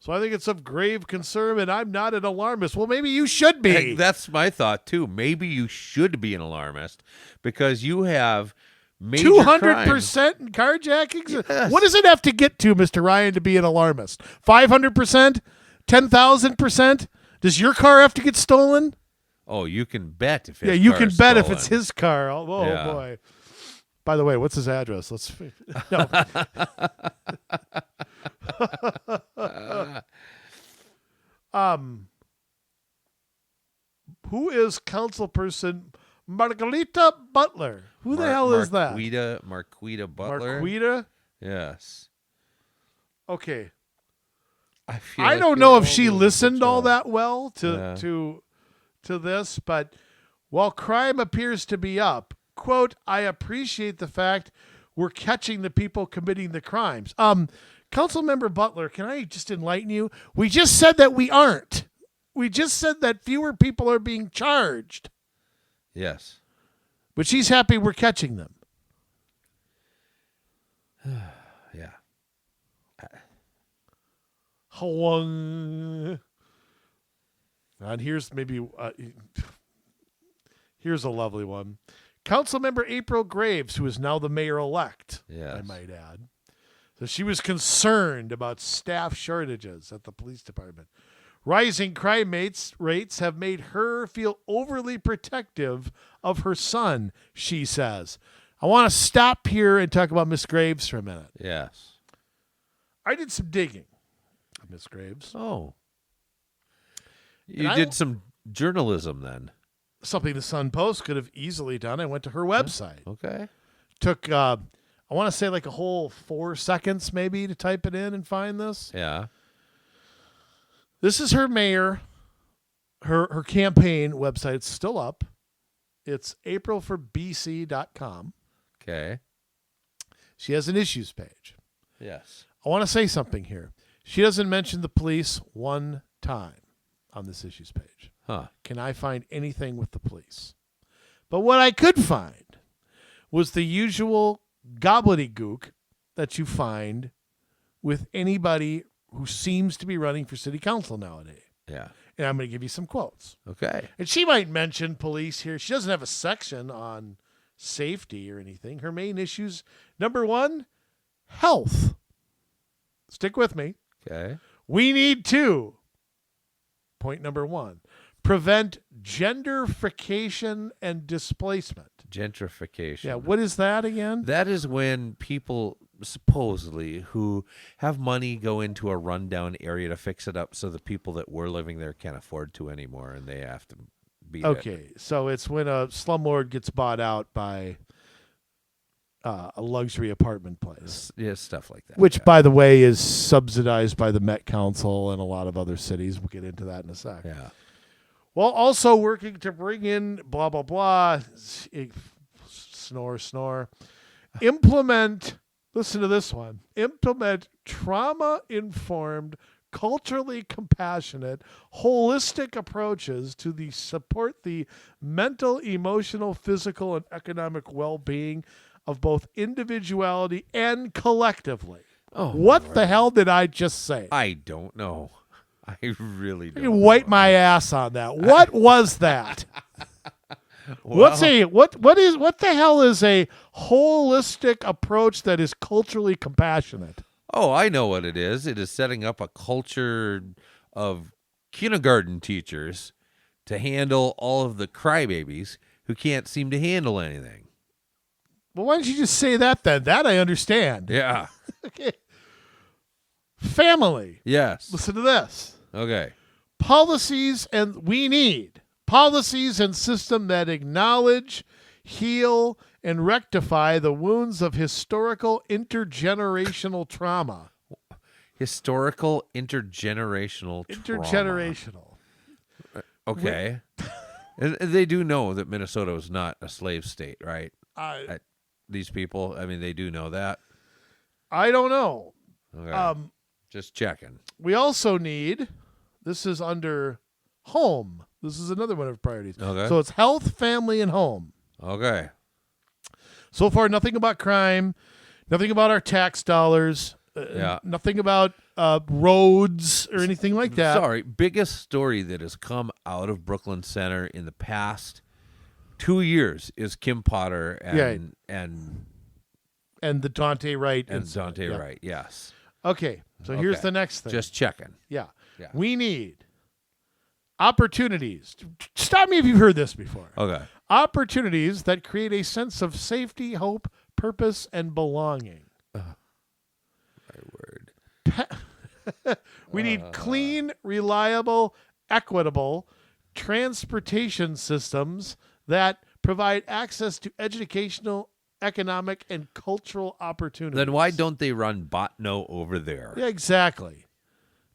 Speaker 2: So I think it's of grave concern, and I'm not an alarmist. Well, maybe you should be.
Speaker 1: Hey, that's my thought, too. Maybe you should be an alarmist because you have major
Speaker 2: 200% in carjackings?
Speaker 1: Yes.
Speaker 2: What does it have to get to, Mr. Ryan, to be an alarmist? 500%? 10,000%? Does your car have to get stolen?
Speaker 1: Oh, you can bet if
Speaker 2: you can bet if it's his car. Oh, boy. By the way, what's his address? Let's no. Who is councilperson Margarita Butler? Who the hell is that?
Speaker 1: Marquita Butler.
Speaker 2: Marquita?
Speaker 1: Yes.
Speaker 2: Okay.
Speaker 1: I
Speaker 2: don't know if she listened all that well to this, but while crime appears to be up, quote, I appreciate the fact we're catching the people committing the crimes. Councilmember Butler, can I just enlighten you? We just said that we aren't. We just said that fewer people are being charged.
Speaker 1: Yes.
Speaker 2: But she's happy we're catching them.
Speaker 1: Yeah.
Speaker 2: And here's here's a lovely one. Councilmember April Graves, who is now the mayor-elect, I might add. So she was concerned about staff shortages at the police department. Rising crime rates have made her feel overly protective of her son, she says. I want to stop here and talk about Miss Graves for a minute.
Speaker 1: Yes.
Speaker 2: I did some digging, Miss Graves.
Speaker 1: Oh. You did some journalism then.
Speaker 2: Something the Sun Post could have easily done. I went to her website.
Speaker 1: Okay.
Speaker 2: Took I want to say like a whole 4 seconds maybe to type it in and find this.
Speaker 1: Yeah.
Speaker 2: This is her mayor, her campaign website. It's still up. It's aprilforbc.com.
Speaker 1: Okay.
Speaker 2: She has an issues page.
Speaker 1: Yes.
Speaker 2: I want to say something here. She doesn't mention the police one time on this issues page.
Speaker 1: Huh.
Speaker 2: Can I find anything with the police? But what I could find was the usual gobbledygook that you find with anybody who seems to be running for city council nowadays.
Speaker 1: Yeah.
Speaker 2: And I'm going to give you some quotes.
Speaker 1: Okay.
Speaker 2: And she might mention police here. She doesn't have a section on safety or anything. Her main issues, number 1, health. Stick with me.
Speaker 1: Okay.
Speaker 2: We need to, point number 1, prevent gentrification and displacement.
Speaker 1: Gentrification.
Speaker 2: Yeah, what is that again?
Speaker 1: That is when people supposedly who have money go into a rundown area to fix it up so the people that were living there can't afford to anymore and they have to beat it.
Speaker 2: Okay, so it's when a slumlord gets bought out by a luxury apartment place.
Speaker 1: Yeah, stuff like that.
Speaker 2: Which,
Speaker 1: yeah.
Speaker 2: by the way, is subsidized by the Met Council and a lot of other cities. We'll get into that in a sec.
Speaker 1: Yeah.
Speaker 2: Well, also working to bring in blah, blah, blah. Snore. Implement, listen to this one. Implement trauma-informed, culturally compassionate, holistic approaches to support the mental, emotional, physical, and economic well-being of both individuality and collectively.
Speaker 1: Oh,
Speaker 2: what
Speaker 1: Lord.
Speaker 2: the hell did I just say?
Speaker 1: I don't know. I really
Speaker 2: I
Speaker 1: don't.
Speaker 2: can wipe my ass on that. What was that?
Speaker 1: Well,
Speaker 2: What the hell is a holistic approach that is culturally compassionate?
Speaker 1: Oh, I know what it is. It is setting up a culture of kindergarten teachers to handle all of the crybabies who can't seem to handle anything.
Speaker 2: Well, why don't you just say that then? That I understand.
Speaker 1: Yeah.
Speaker 2: Okay. Family.
Speaker 1: Yes.
Speaker 2: Listen to this.
Speaker 1: Okay.
Speaker 2: Policies and system that acknowledge, heal, and rectify the wounds of historical intergenerational trauma.
Speaker 1: Historical intergenerational trauma.
Speaker 2: Intergenerational.
Speaker 1: Okay. And they do know that Minnesota was not a slave state, right? These people, I mean, they do know that.
Speaker 2: I don't know.
Speaker 1: Okay. Just checking.
Speaker 2: We also need, this is under home. This is another one of our priorities.
Speaker 1: Okay.
Speaker 2: So it's health, family, and home.
Speaker 1: Okay.
Speaker 2: So far, nothing about crime, nothing about our tax dollars, nothing about roads or anything like that.
Speaker 1: Sorry, biggest story that has come out of Brooklyn Center in the past 2 years is Kim Potter and
Speaker 2: the Daunte Wright
Speaker 1: Daunte
Speaker 2: incident.
Speaker 1: Wright. Yes.
Speaker 2: Okay, so here's the next thing.
Speaker 1: Just checking.
Speaker 2: Yeah.
Speaker 1: Yeah.
Speaker 2: We need opportunities. Stop me if you've heard this before.
Speaker 1: Okay.
Speaker 2: Opportunities that create a sense of safety, hope, purpose, and belonging.
Speaker 1: My word.
Speaker 2: We need clean, reliable, equitable transportation systems that provide access to educational, economic, and cultural opportunities.
Speaker 1: Then why don't they run Botno over there?
Speaker 2: Yeah, exactly.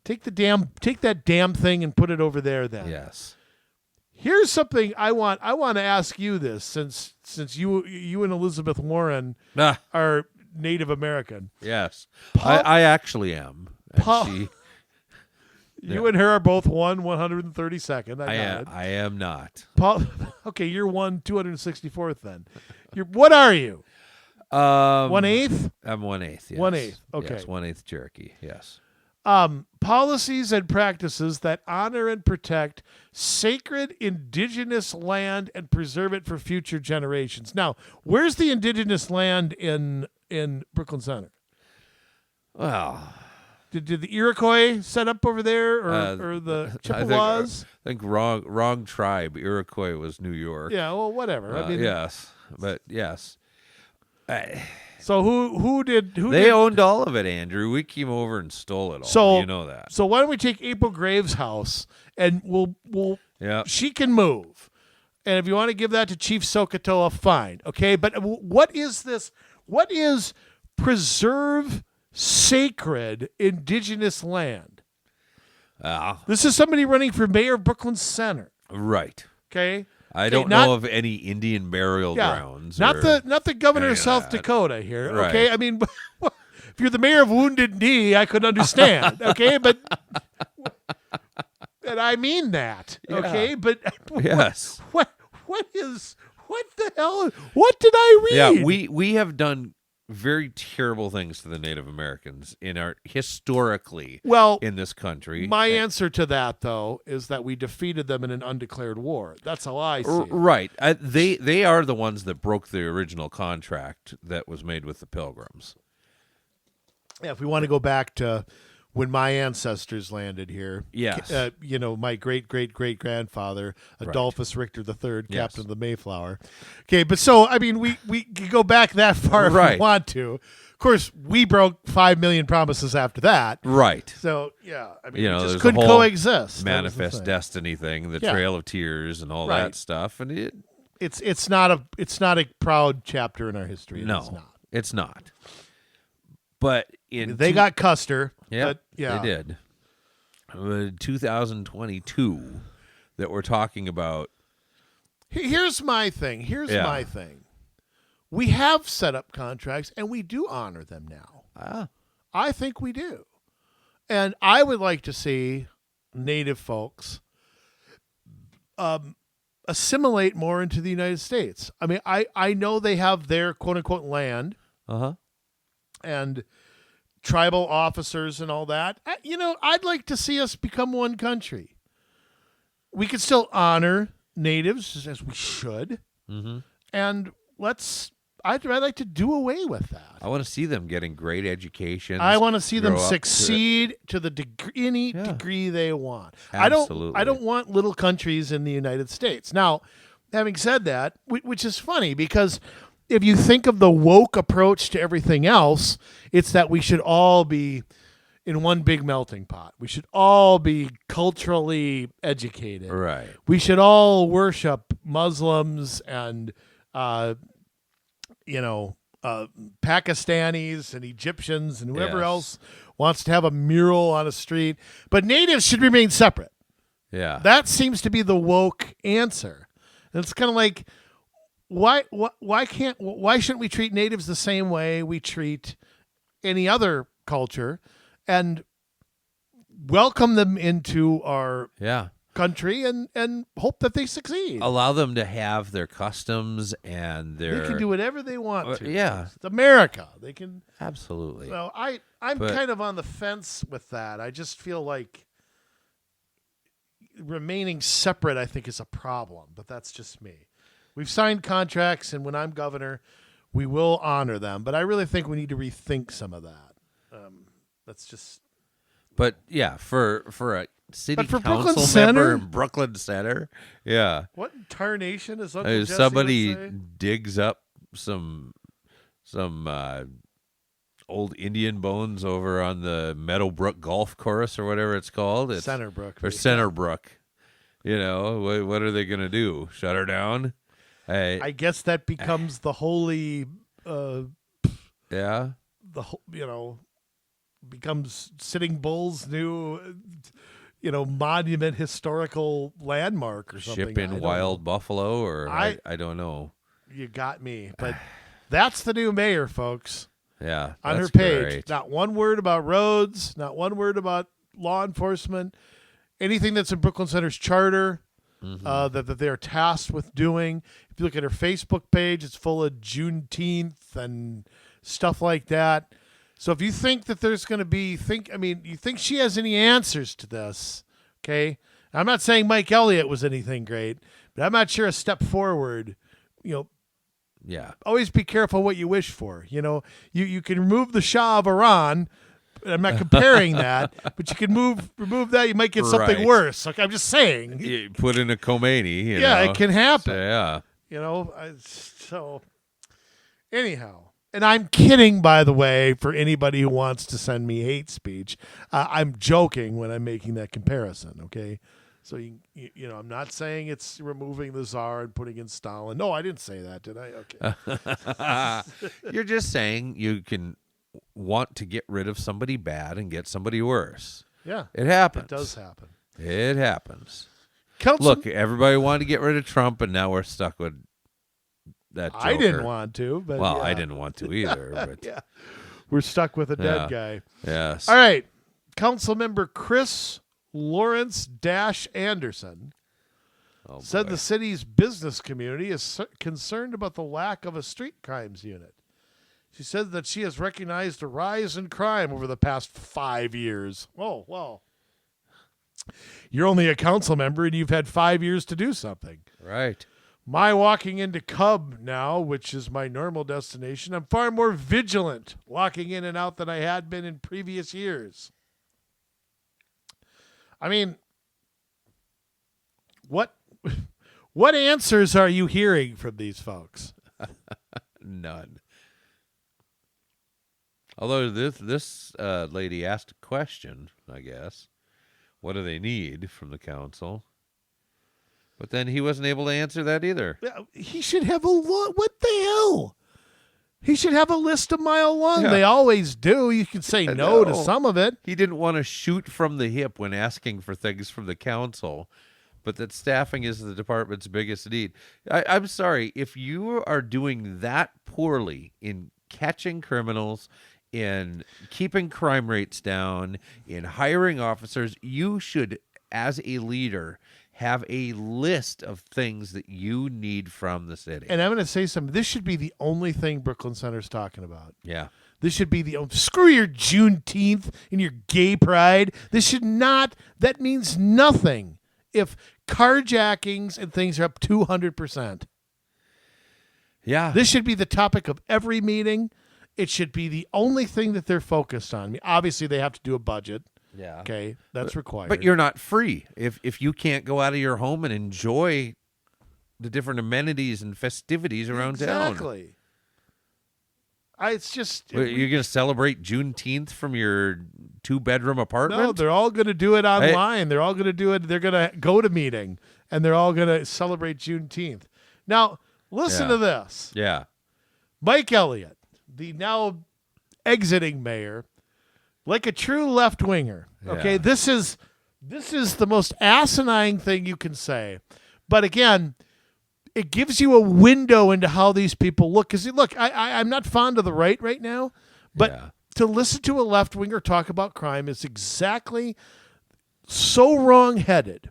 Speaker 2: Take that damn thing and put it over there then.
Speaker 1: Yes.
Speaker 2: Here's something I want to ask you this since you and Elizabeth Warren are Native American.
Speaker 1: Yes. I actually am. And
Speaker 2: you and her are both 132nd.
Speaker 1: I am not.
Speaker 2: Okay, you're 264th then. What are you? 1/8?
Speaker 1: I'm 1/8. Yes.
Speaker 2: 1/8. Okay.
Speaker 1: Yes, 1/8 Cherokee. Yes.
Speaker 2: Policies and practices that honor and protect sacred indigenous land and preserve it for future generations. Now, where's the indigenous land in Brooklyn Center?
Speaker 1: Well,
Speaker 2: did the Iroquois set up over there, or the Chippewas?
Speaker 1: I think wrong tribe. Iroquois was New York.
Speaker 2: Yeah, well, whatever. I mean,
Speaker 1: yes, but yes.
Speaker 2: So who did?
Speaker 1: They owned all of it, Andrew. We came over and stole it all.
Speaker 2: So
Speaker 1: you know that.
Speaker 2: So why don't we take April Graves' house and we'll she can move, and if you want to give that to Chief Sokotoa, fine, okay. But what is this? What is preserve sacred indigenous land? This is somebody running for mayor of Brooklyn Center.
Speaker 1: Right.
Speaker 2: Okay.
Speaker 1: I don't know of any Indian burial grounds.
Speaker 2: Not the governor of South Dakota here.
Speaker 1: Right.
Speaker 2: Okay. I mean, if you're the mayor of Wounded Knee, I could understand. Okay, but and I mean that. Okay,
Speaker 1: Yeah.
Speaker 2: but
Speaker 1: Yes.
Speaker 2: What the hell? What did I read?
Speaker 1: Yeah, we have done very terrible things to the Native Americans historically in this country.
Speaker 2: My answer to that, though, is that we defeated them in an undeclared war. That's how I see it.
Speaker 1: Right. They are the ones that broke the original contract that was made with the Pilgrims.
Speaker 2: Yeah, if we want to go back to when my ancestors landed here,
Speaker 1: yes,
Speaker 2: my great-great-great-grandfather, Adolphus Richter III,
Speaker 1: yes.
Speaker 2: captain of the Mayflower. Okay, but so, I mean, we could go back that far if we want to. Of course, we broke 5 million promises after that.
Speaker 1: Right.
Speaker 2: So, yeah, I mean,
Speaker 1: we
Speaker 2: just couldn't coexist.
Speaker 1: Manifest Destiny thing, the Trail of Tears and all that stuff. And
Speaker 2: it's not a proud chapter in our history.
Speaker 1: No, it's not. But
Speaker 2: they got Custer.
Speaker 1: Yeah, they did. 2022 that we're talking about.
Speaker 2: Here's my thing. We have set up contracts, and we do honor them now. I think we do. And I would like to see Native folks assimilate more into the United States. I mean, I know they have their quote-unquote land. And tribal officers and all that. I'd like to see us become one country. We could still honor natives as we should.
Speaker 1: Mm-hmm.
Speaker 2: And I'd like to do away with that.
Speaker 1: I want to see them getting great education.
Speaker 2: I want to see them succeed to the degree they want.
Speaker 1: Absolutely.
Speaker 2: I don't want little countries in the United States. Now, having said that, which is funny because if you think of the woke approach to everything else, it's that we should all be in one big melting pot. We should all be culturally educated.
Speaker 1: Right.
Speaker 2: We should all worship Muslims and, Pakistanis and Egyptians and whoever else wants to have a mural on a street. But natives should remain separate.
Speaker 1: Yeah.
Speaker 2: That seems to be the woke answer. And it's kind of like, why shouldn't we treat natives the same way we treat any other culture and welcome them into our country and hope that they succeed?
Speaker 1: Allow them to have their customs and
Speaker 2: they can do whatever they want to.
Speaker 1: Yeah.
Speaker 2: It's America. They can.
Speaker 1: Absolutely.
Speaker 2: So I'm kind of on the fence with that. I just feel like remaining separate, I think, is a problem, but that's just me. We've signed contracts, and when I'm governor, we will honor them. But I really think we need to rethink some of that. That's just.
Speaker 1: But yeah, for a city
Speaker 2: council
Speaker 1: Brooklyn
Speaker 2: member
Speaker 1: Center? In Brooklyn Center,
Speaker 2: what in tarnation is Uncle Jesse
Speaker 1: somebody
Speaker 2: would say?
Speaker 1: digs up some old Indian bones over on the Meadowbrook Golf Course or whatever it's called. It's
Speaker 2: Centerbrook.
Speaker 1: Or Centerbrook. What are they going to do? Shut her down?
Speaker 2: I guess that becomes the holy. Becomes Sitting Bull's new, monument, historical landmark or something.
Speaker 1: Ship in wild buffalo, or I don't know.
Speaker 2: You got me, but that's the new mayor, folks.
Speaker 1: Yeah,
Speaker 2: on her
Speaker 1: that's
Speaker 2: page,
Speaker 1: great.
Speaker 2: Not one word about roads, not one word about law enforcement, anything that's in Brooklyn Center's charter. That they're tasked with doing. If you look at her Facebook page, it's full of Juneteenth and stuff like that. So if you think that there's going to be, you think she has any answers to this, okay? I'm not saying Mike Elliot was anything great, but I'm not sure a step forward, always be careful what you wish for. You can remove the Shah of Iran. I'm not comparing that, but you can remove that. You might get something worse. Like I'm just saying.
Speaker 1: You put in a Khomeini.
Speaker 2: It can happen.
Speaker 1: So,
Speaker 2: So anyhow, and I'm kidding, by the way, for anybody who wants to send me hate speech. I'm joking when I'm making that comparison. Okay, So I'm not saying it's removing the czar and putting in Stalin. No, I didn't say that, did I? Okay.
Speaker 1: You're just saying you can want to get rid of somebody bad and get somebody worse.
Speaker 2: Yeah,
Speaker 1: it happens.
Speaker 2: It does happen.
Speaker 1: It happens.
Speaker 2: Council-
Speaker 1: Look, everybody wanted to get rid of Trump, and now we're stuck with that Joker.
Speaker 2: I didn't want to, but
Speaker 1: well,
Speaker 2: yeah.
Speaker 1: I didn't want to either. But
Speaker 2: Yeah, we're stuck with a dead guy.
Speaker 1: Yes.
Speaker 2: All right, Councilmember Chris Lawrence Anderson said the city's business community is concerned about the lack of a street crimes unit. She said that she has recognized a rise in crime over the past 5 years. Oh, well. You're only a council member and you've had 5 years to do something.
Speaker 1: Right.
Speaker 2: My walking into Cub now, which is my normal destination, I'm far more vigilant walking in and out than I had been in previous years. I mean, what answers are you hearing from these folks?
Speaker 1: None. Although this lady asked a question, I guess. What do they need from the council? But then he wasn't able to answer that either.
Speaker 2: He should have what the hell? He should have a list a mile long.
Speaker 1: Yeah.
Speaker 2: They always do. You can say no to some of it.
Speaker 1: He didn't want to shoot from the hip when asking for things from the council, but that staffing is the department's biggest need. I'm sorry, if you are doing that poorly in catching criminals, in keeping crime rates down, in hiring officers, you should, as a leader, have a list of things that you need from the city.
Speaker 2: And I'm going to say something. This should be the only thing Brooklyn Center's talking about.
Speaker 1: Yeah.
Speaker 2: This should be screw your Juneteenth and your gay pride. This should not, that means nothing if carjackings and things are up 200%.
Speaker 1: Yeah.
Speaker 2: This should be the topic of every meeting. It should be the only thing that they're focused on. I mean, obviously, they have to do a budget.
Speaker 1: Yeah.
Speaker 2: Okay, that's required.
Speaker 1: But you're not free. If you can't go out of your home and enjoy the different amenities and festivities around town.
Speaker 2: Exactly. It's just...
Speaker 1: You're going to celebrate Juneteenth from your 2-bedroom apartment?
Speaker 2: No, they're all going to do it online. They're all going to do it. They're going to go to meeting, and they're all going to celebrate Juneteenth. Now, listen to this.
Speaker 1: Yeah.
Speaker 2: Mike Elliot, the now exiting mayor, like a true left-winger. Okay,
Speaker 1: Yeah.
Speaker 2: this is the most asinine thing you can say. But again, it gives you a window into how these people look. Because look, I'm not fond of the right now, but to listen to a left-winger talk about crime is exactly so wrong-headed.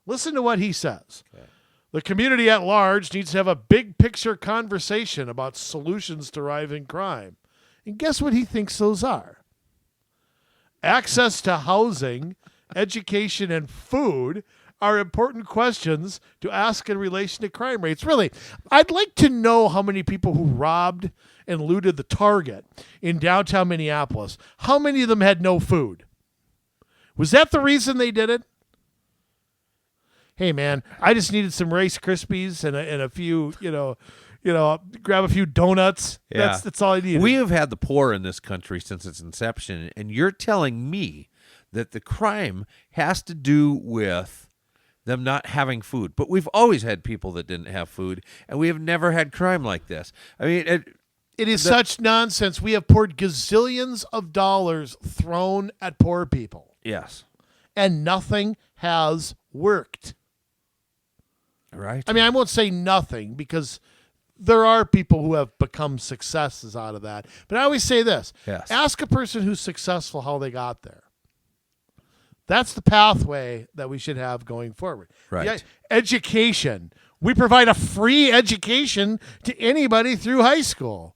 Speaker 2: Listen to what he says. Okay. The community at large needs to have a big-picture conversation about solutions to rising crime. And guess what he thinks those are? Access to housing, education, and food are important questions to ask in relation to crime rates. Really, I'd like to know how many people who robbed and looted the Target in downtown Minneapolis, how many of them had no food? Was that the reason they did it? Hey, man, I just needed some Rice Krispies and a few, grab a few donuts.
Speaker 1: Yeah.
Speaker 2: That's all I needed.
Speaker 1: We have had the poor in this country since its inception, and you're telling me that the crime has to do with them not having food. But we've always had people that didn't have food, and we have never had crime like this. I mean,
Speaker 2: it is such nonsense. We have poured gazillions of dollars thrown at poor people.
Speaker 1: Yes.
Speaker 2: And nothing has worked.
Speaker 1: Right.
Speaker 2: I mean, I won't say nothing because there are people who have become successes out of that. But I always say this.
Speaker 1: Yes.
Speaker 2: Ask a person who's successful how they got there. That's the pathway that we should have going forward.
Speaker 1: Right.
Speaker 2: Yeah, education. We provide a free education to anybody through high school.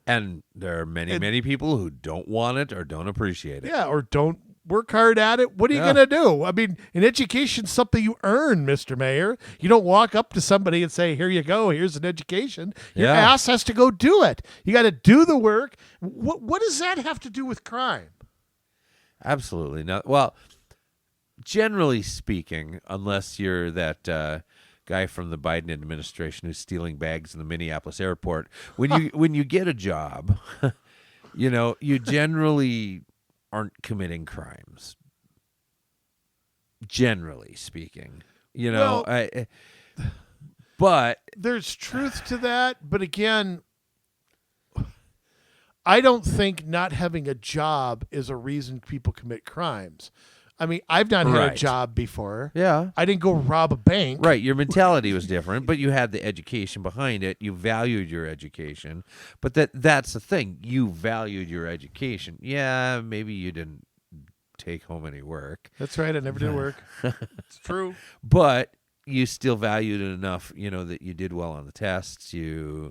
Speaker 1: And there are many people who don't want it or don't appreciate it.
Speaker 2: Yeah, or don't work hard at it. What are you going to do? I mean, an education's something you earn, Mr. Mayor. You don't walk up to somebody and say, here you go, here's an education. Your ass has to go do it. You got to do the work. What does that have to do with crime?
Speaker 1: Absolutely not. Well, generally speaking, unless you're that guy from the Biden administration who's stealing bags in the Minneapolis airport, when you get a job, you generally aren't committing crimes. generally speaking.
Speaker 2: Well,
Speaker 1: But
Speaker 2: there's truth to that, but again, I don't think not having a job is a reason people commit crimes. I mean, I've not had a job before.
Speaker 1: Yeah.
Speaker 2: I didn't go rob a bank.
Speaker 1: Right. Your mentality was different, but you had the education behind it. You valued your education. But that's the thing. You valued your education. Yeah, maybe you didn't take home any work.
Speaker 2: That's right. I never did work. It's true.
Speaker 1: But you still valued it enough, that you did well on the tests. Yeah.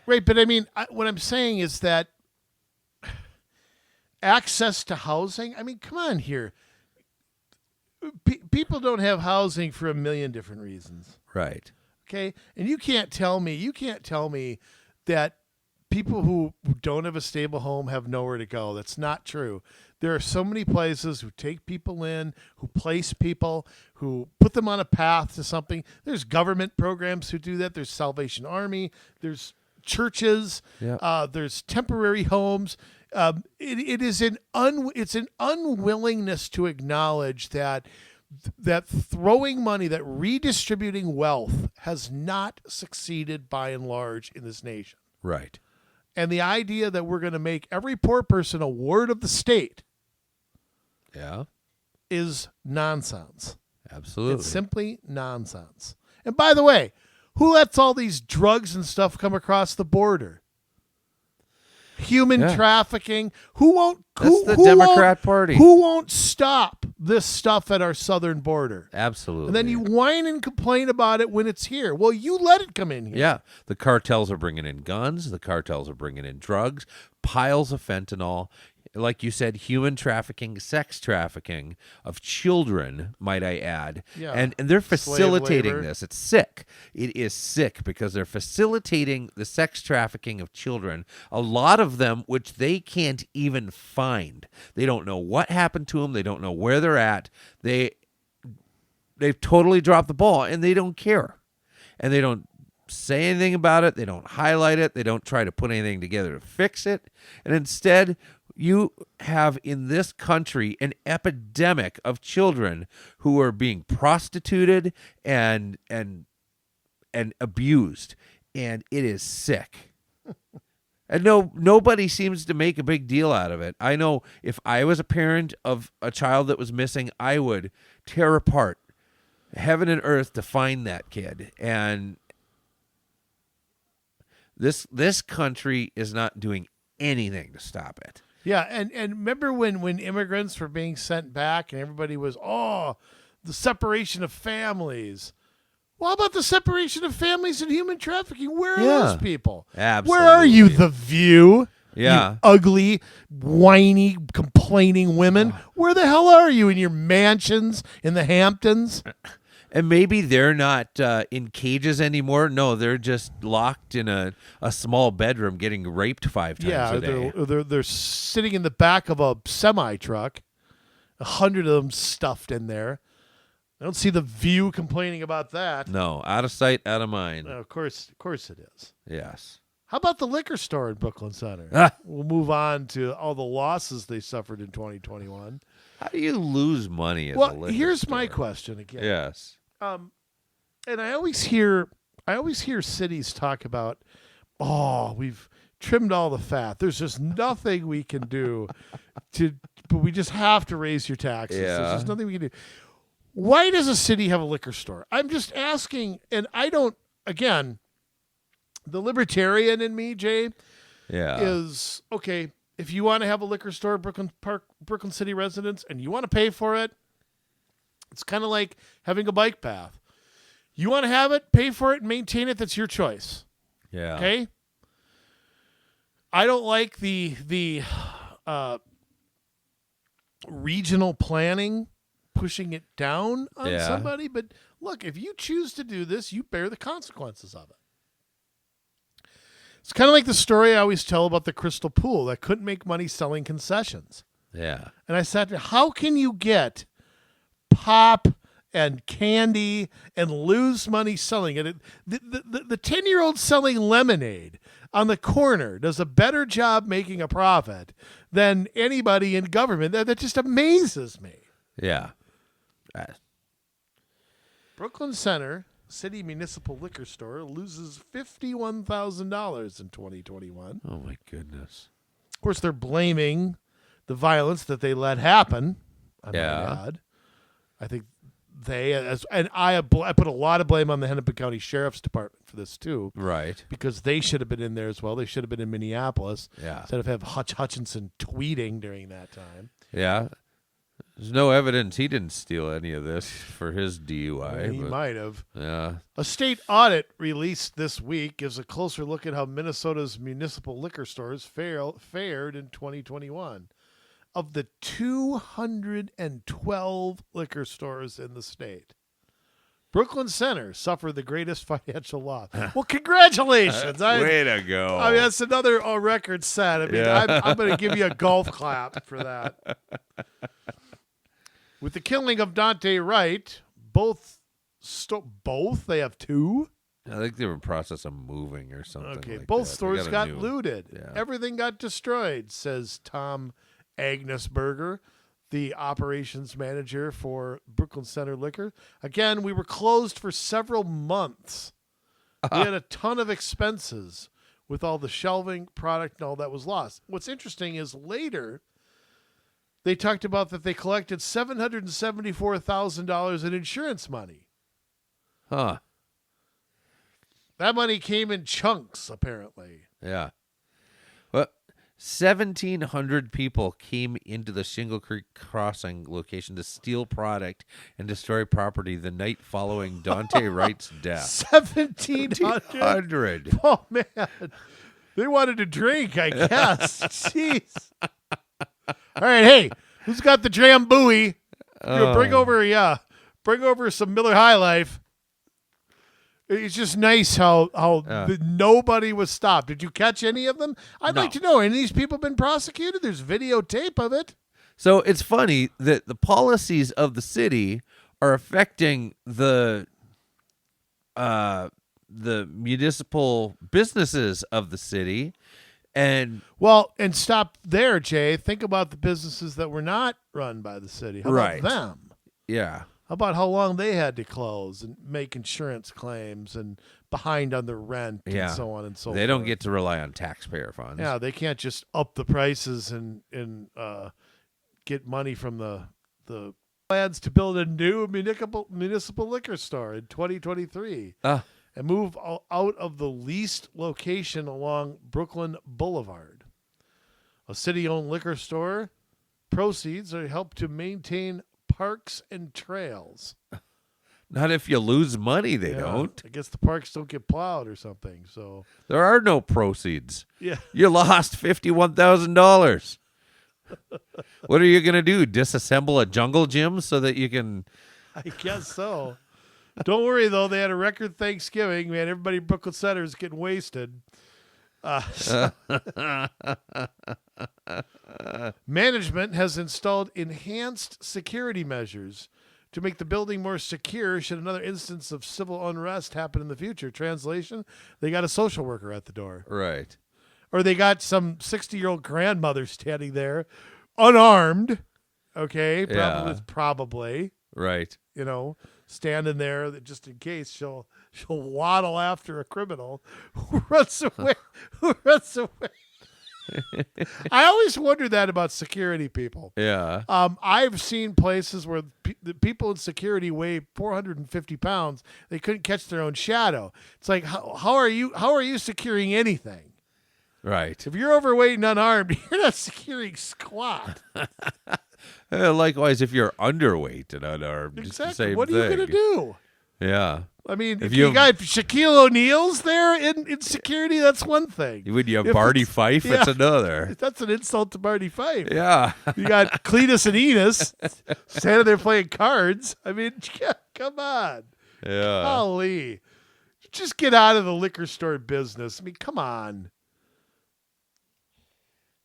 Speaker 2: Right. But I mean, what I'm saying is that access to housing. I mean, come on here. People don't have housing for a million different reasons.
Speaker 1: Right.
Speaker 2: Okay. And you can't tell me that people who don't have a stable home have nowhere to go. That's not true. There are so many places who take people in, who place people, who put them on a path to something. There's government programs who do that. There's Salvation Army. There's churches.
Speaker 1: Yeah.
Speaker 2: There's temporary homes. It's an unwillingness to acknowledge that throwing money, that redistributing wealth has not succeeded by and large in this nation.
Speaker 1: Right.
Speaker 2: And the idea that we're going to make every poor person a ward of the state is nonsense.
Speaker 1: Absolutely.
Speaker 2: It's simply nonsense. And by the way, who lets all these drugs and stuff come across the border? Human trafficking.
Speaker 1: That's the Democrat Party.
Speaker 2: Who won't stop this stuff at our southern border?
Speaker 1: Absolutely.
Speaker 2: And then you whine and complain about it when it's here. Well, you let it come in here.
Speaker 1: Yeah. The cartels are bringing in guns. The cartels are bringing in drugs, piles of fentanyl. Like you said, human trafficking, sex trafficking of children, might I add.
Speaker 2: Yeah.
Speaker 1: And they're facilitating
Speaker 2: labor.
Speaker 1: this. It's sick. It is sick because they're facilitating the sex trafficking of children, a lot of them which they can't even find. They don't know what happened to them. They don't know where they're at. They've totally dropped the ball, and they don't care. And they don't say anything about it. They don't highlight it. They don't try to put anything together to fix it. And instead, you have in this country an epidemic of children who are being prostituted and abused, and it is sick. And nobody seems to make a big deal out of it. I know if I was a parent of a child that was missing, I would tear apart heaven and earth to find that kid. And this country is not doing anything to stop it.
Speaker 2: Yeah, and remember when immigrants were being sent back and everybody was, the separation of families. Well, how about the separation of families and human trafficking? Where are those people?
Speaker 1: Absolutely.
Speaker 2: Where are you, The View?
Speaker 1: Yeah.
Speaker 2: You ugly, whiny, complaining women. Where the hell are you in your mansions in the Hamptons?
Speaker 1: And maybe they're not in cages anymore. No, they're just locked in a small bedroom getting raped 5 times a day.
Speaker 2: They're sitting in the back of a semi-truck, 100 of them stuffed in there. I don't see The View complaining about that.
Speaker 1: No, out of sight, out of mind.
Speaker 2: Of course it is.
Speaker 1: Yes.
Speaker 2: How about the liquor store in Brooklyn Center? We'll move on to all the losses they suffered in 2021.
Speaker 1: How do you lose money at a liquor
Speaker 2: here's
Speaker 1: store?
Speaker 2: my question again.
Speaker 1: Yes.
Speaker 2: And I always hear cities talk about, we've trimmed all the fat. There's just nothing we can do but we just have to raise your taxes.
Speaker 1: Yeah.
Speaker 2: There's just nothing we can do. Why does a city have a liquor store? I'm just asking, and I don't, again, the libertarian in me, Jay, is, okay, if you want to have a liquor store, Brooklyn City residents, and you want to pay for it, it's kind of like having a bike path. You want to have it, pay for it, and maintain it. That's your choice.
Speaker 1: Yeah.
Speaker 2: Okay? I don't like the regional planning pushing it down on somebody. But look, if you choose to do this, you bear the consequences of it. It's kind of like the story I always tell about the Crystal Pool that couldn't make money selling concessions.
Speaker 1: Yeah.
Speaker 2: And I said, how can you get pop and candy and lose money selling it? The 10-year-old selling lemonade on the corner does a better job making a profit than anybody in government. That just amazes me.
Speaker 1: Yeah.
Speaker 2: Brooklyn Center City Municipal Liquor Store loses $51,000 in 2021.
Speaker 1: Oh, my goodness.
Speaker 2: Of course, they're blaming the violence that they let happen. I might add. I think I put a lot of blame on the Hennepin County Sheriff's Department for this too.
Speaker 1: Right.
Speaker 2: Because they should have been in there as well. They should have been in Minneapolis.
Speaker 1: Yeah.
Speaker 2: Instead of have Hutchinson tweeting during that time.
Speaker 1: Yeah. There's no evidence he didn't steal any of this for his DUI.
Speaker 2: He might have.
Speaker 1: Yeah.
Speaker 2: A state audit released this week gives a closer look at how Minnesota's municipal liquor stores fared in 2021. Of the 212 liquor stores in the state, Brooklyn Center suffered the greatest financial loss. Well, congratulations.
Speaker 1: Way to go.
Speaker 2: I mean, that's another record set. I mean, I'm going to give you a golf clap for that. With the killing of Daunte Wright, both they have two?
Speaker 1: I think they were in the process of moving or something.
Speaker 2: Okay,
Speaker 1: like
Speaker 2: both
Speaker 1: that.
Speaker 2: stores got looted.
Speaker 1: Yeah.
Speaker 2: Everything got destroyed, says Tom Agnesberger, the operations manager for Brooklyn Center Liquor. Again, we were closed for several months. We had a ton of expenses with all the shelving, product, and all that was lost. What's interesting is later they talked about that they collected $774,000 in insurance money.
Speaker 1: Huh.
Speaker 2: That money came in chunks, apparently.
Speaker 1: Yeah. Well, 1,700 people came into the Shingle Creek Crossing location to steal product and destroy property the night following Daunte Wright's death.
Speaker 2: 1,700? Oh, man. They wanted to drink, I guess. Jeez. All right, hey, who's got the Drambuie? Bring over some Miller High Life. It's just nice how nobody was stopped. Did you catch any of them? I'd like to know. Any of these people been prosecuted? There's videotape of it.
Speaker 1: So it's funny that the policies of the city are affecting the municipal businesses of the city. And
Speaker 2: stop there, Jay. Think about the businesses that were not run by the city. How about them?
Speaker 1: Yeah.
Speaker 2: How about how long they had to close and make insurance claims and behind on their rent and so on and so forth.
Speaker 1: They don't get to rely on taxpayer funds.
Speaker 2: Yeah, they can't just up the prices and get money from the plans to build a new municipal liquor store in 2023. And move out of the leased location along Brooklyn Boulevard. A city-owned liquor store. Proceeds are helped to maintain parks and trails.
Speaker 1: Not if you lose money, they don't.
Speaker 2: I guess the parks don't get plowed or something. So
Speaker 1: there are no proceeds.
Speaker 2: Yeah.
Speaker 1: You lost $51,000. What are you going to do? Disassemble a jungle gym so that you can...
Speaker 2: I guess so. Don't worry, though. They had a record Thanksgiving. Man, everybody in Brooklyn Center is getting wasted. Management has installed enhanced security measures to make the building more secure should another instance of civil unrest happen in the future. Translation, they got a social worker at the door.
Speaker 1: Right.
Speaker 2: Or they got some 60-year-old grandmother standing there, unarmed. Okay? Probably.
Speaker 1: Right.
Speaker 2: You know, standing there that just in case she'll waddle after a criminal who runs away. I always wonder that about security people.
Speaker 1: Yeah.
Speaker 2: I've seen places where the people in security weigh 450 pounds. They couldn't catch their own shadow. It's like, how are you securing anything?
Speaker 1: Right.
Speaker 2: If you're overweight and unarmed, you're not securing squat.
Speaker 1: Likewise, if you're underweight and unarmed,
Speaker 2: exactly.
Speaker 1: It's the same
Speaker 2: what are
Speaker 1: thing.
Speaker 2: you going to do?
Speaker 1: Yeah.
Speaker 2: I mean, if you got Shaquille O'Neal's there in security, that's one thing.
Speaker 1: When you have Barty Fife, it's another.
Speaker 2: That's an insult to Barty Fife.
Speaker 1: Yeah.
Speaker 2: You got Cletus and Enos standing there playing cards. I mean, come on.
Speaker 1: Yeah.
Speaker 2: Golly. Just get out of the liquor store business. I mean, come on.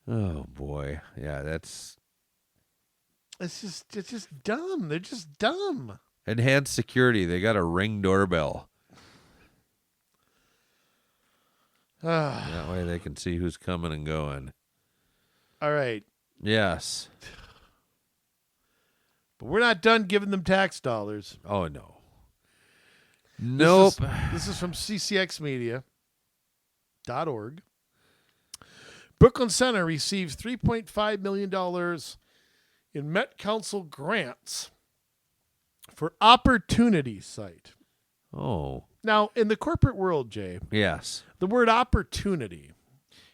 Speaker 1: Oh, boy. Yeah, it's
Speaker 2: just dumb. They're just dumb.
Speaker 1: Enhanced security. They got a Ring doorbell. That way they can see who's coming and going.
Speaker 2: All right.
Speaker 1: Yes.
Speaker 2: But we're not done giving them tax dollars.
Speaker 1: Oh, no. Nope.
Speaker 2: This is from ccxmedia.org. Brooklyn Center receives $3.5 million in Met Council grants for Opportunity Site.
Speaker 1: Oh.
Speaker 2: Now, in the corporate world, Jay,
Speaker 1: Yes.
Speaker 2: the word opportunity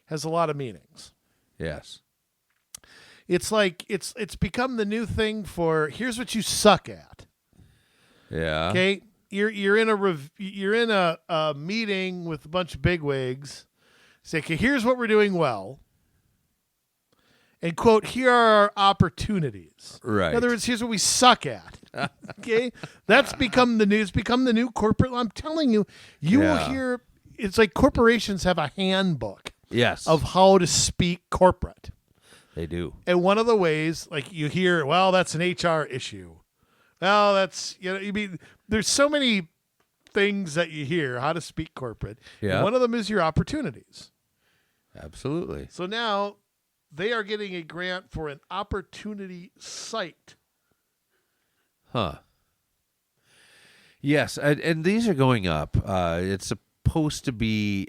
Speaker 2: has a lot of meanings.
Speaker 1: Yes.
Speaker 2: It's like it's become the new thing for here's what you suck at.
Speaker 1: Yeah.
Speaker 2: Okay, you're in a meeting with a bunch of bigwigs. Say, okay, here's what we're doing well. And quote, here are our opportunities.
Speaker 1: Right.
Speaker 2: In other words, here's what we suck at. Okay, that's become the news. Become the new corporate. I'm telling you, will hear. It's like corporations have a handbook.
Speaker 1: Yes.
Speaker 2: Of how to speak corporate.
Speaker 1: They do.
Speaker 2: And one of the ways, like you hear, well, that's an HR issue. Well, that's, you mean, there's so many things that you hear, how to speak corporate.
Speaker 1: Yeah.
Speaker 2: And one of them is your opportunities.
Speaker 1: Absolutely.
Speaker 2: So now they are getting a grant for an opportunity site.
Speaker 1: Huh. Yes. And these are going up. It's supposed to be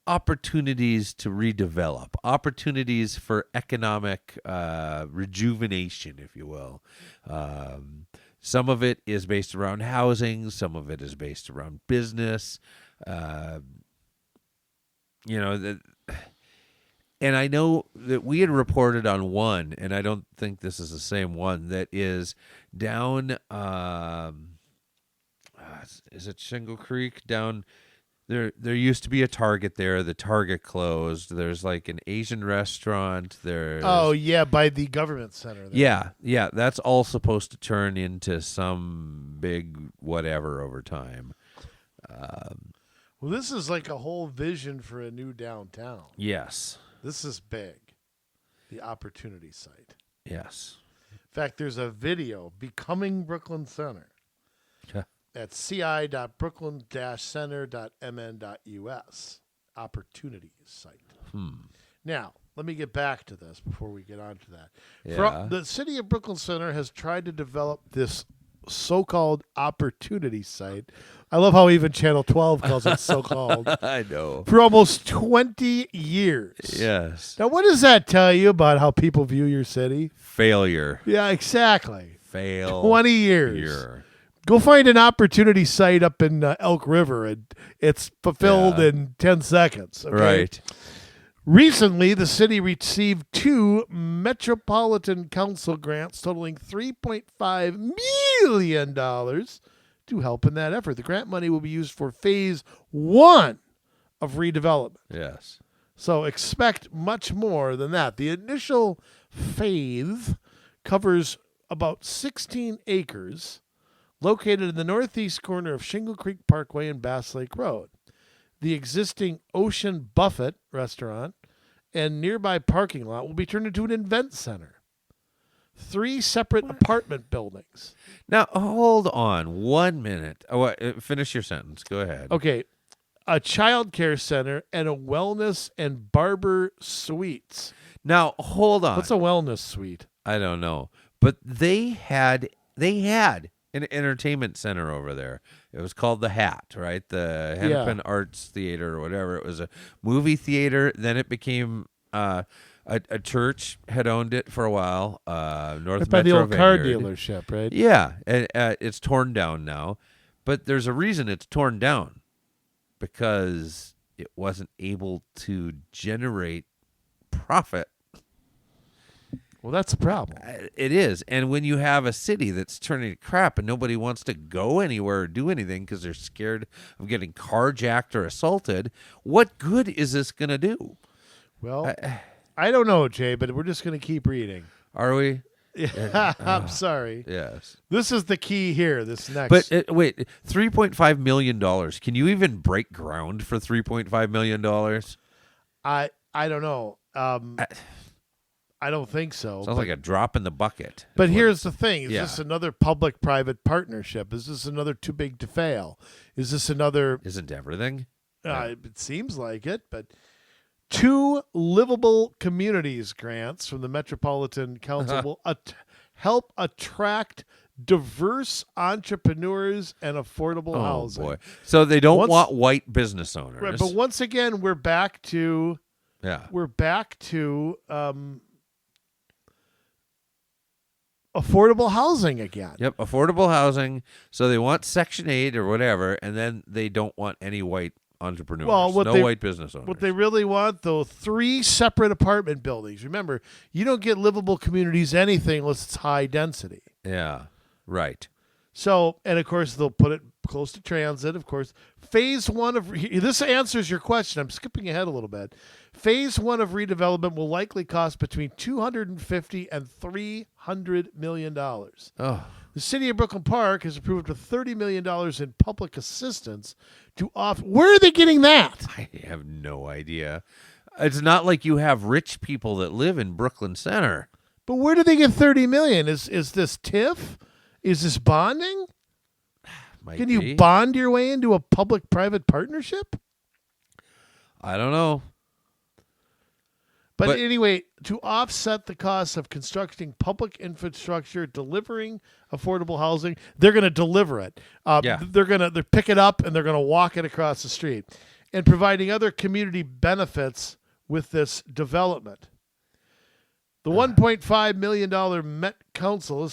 Speaker 1: opportunities to redevelop, opportunities for economic rejuvenation, if you will. Some of it is based around housing. Some of it is based around business. And I know that we had reported on one, and I don't think this is the same one, that is down, is it Shingle Creek? Down there used to be a Target there. The Target closed. There's like an Asian restaurant. There's
Speaker 2: by the government center there.
Speaker 1: Yeah. That's all supposed to turn into some big whatever over time.
Speaker 2: Well, this is like a whole vision for a new downtown.
Speaker 1: Yes.
Speaker 2: This is big. The opportunity site.
Speaker 1: Yes.
Speaker 2: In fact, there's a video, Becoming Brooklyn Center, at ci.brooklyn-center.mn.us. Opportunities site. Now, let me get back to this before we get on to that.
Speaker 1: Yeah.
Speaker 2: The city of Brooklyn Center has tried to develop this so-called opportunity site. I love how even Channel 12 calls it so-called.
Speaker 1: I know.
Speaker 2: For almost 20 years.
Speaker 1: Yes.
Speaker 2: Now, what does that tell you about how people view your city?
Speaker 1: Failure.
Speaker 2: Yeah, exactly.
Speaker 1: 20
Speaker 2: years. Go find an opportunity site up in Elk River, and it's fulfilled in 10 seconds. Okay?
Speaker 1: Right.
Speaker 2: Recently, the city received 2 Metropolitan Council grants totaling $3.5 million to help in that effort. The grant money will be used for phase 1 of redevelopment.
Speaker 1: Yes.
Speaker 2: So expect much more than that. The initial phase covers about 16 acres located in the northeast corner of Shingle Creek Parkway and Bass Lake Road. The existing Ocean Buffet restaurant and nearby parking lot will be turned into an event center. 3 separate apartment buildings.
Speaker 1: Now, hold on 1 minute. Finish your sentence. Go ahead.
Speaker 2: Okay. A child care center and a wellness and barber suites.
Speaker 1: Now, hold on.
Speaker 2: What's a wellness suite?
Speaker 1: I don't know. But they had an entertainment center over there. It was called The Hat, right? The Hennepin Arts Theater or whatever. It was a movie theater. Then it became a church had owned it for a while. North
Speaker 2: by
Speaker 1: Metro
Speaker 2: the old car
Speaker 1: Vineyard.
Speaker 2: dealership, right?
Speaker 1: Yeah, and it's torn down now. But there's a reason it's torn down, because it wasn't able to generate profit.
Speaker 2: Well, that's a problem.
Speaker 1: It is. And when you have a city that's turning to crap and nobody wants to go anywhere or do anything because they're scared of getting carjacked or assaulted, what good is this going to do?
Speaker 2: Well, I don't know, Jay, but we're just going to keep reading.
Speaker 1: Are we?
Speaker 2: I'm sorry.
Speaker 1: Yes.
Speaker 2: This is the key here, this next.
Speaker 1: But wait, $3.5 million. Can you even break ground for $3.5 million?
Speaker 2: I don't know. I don't think so.
Speaker 1: Sounds like a drop in the bucket.
Speaker 2: But here's the thing. Is this another public-private partnership? Is this another too big to fail? Is this another...
Speaker 1: Isn't everything?
Speaker 2: It seems like it, but 2 livable communities grants from the Metropolitan Council will help attract diverse entrepreneurs and affordable housing.
Speaker 1: Boy. So they don't want white business owners.
Speaker 2: Right, but once again, we're back to affordable housing again.
Speaker 1: Yep, affordable housing. So they want Section 8 or whatever, and then they don't want any white entrepreneurs.
Speaker 2: Well,
Speaker 1: white business owners.
Speaker 2: What they really want, though, 3 separate apartment buildings. Remember, you don't get livable communities anything unless it's high density.
Speaker 1: Yeah, right.
Speaker 2: So, and of course, they'll put it close to transit, of course. Phase 1 of this answers your question. I'm skipping ahead a little bit. Phase 1 of redevelopment will likely cost between $250 and $300 million.
Speaker 1: Oh.
Speaker 2: The city of Brooklyn Park has approved up to $30 million in public assistance to off. Where are they getting that?
Speaker 1: I have no idea. It's not like you have rich people that live in Brooklyn Center.
Speaker 2: But where do they get $30 million? Is this TIF? Is this bonding? Can you bond your way into a public-private partnership?
Speaker 1: I don't know.
Speaker 2: But anyway, to offset the costs of constructing public infrastructure, delivering affordable housing, they're going to deliver it. They're going to pick it up and they're going to walk it across the street, and providing other community benefits with this development. The $1.5 million Met Council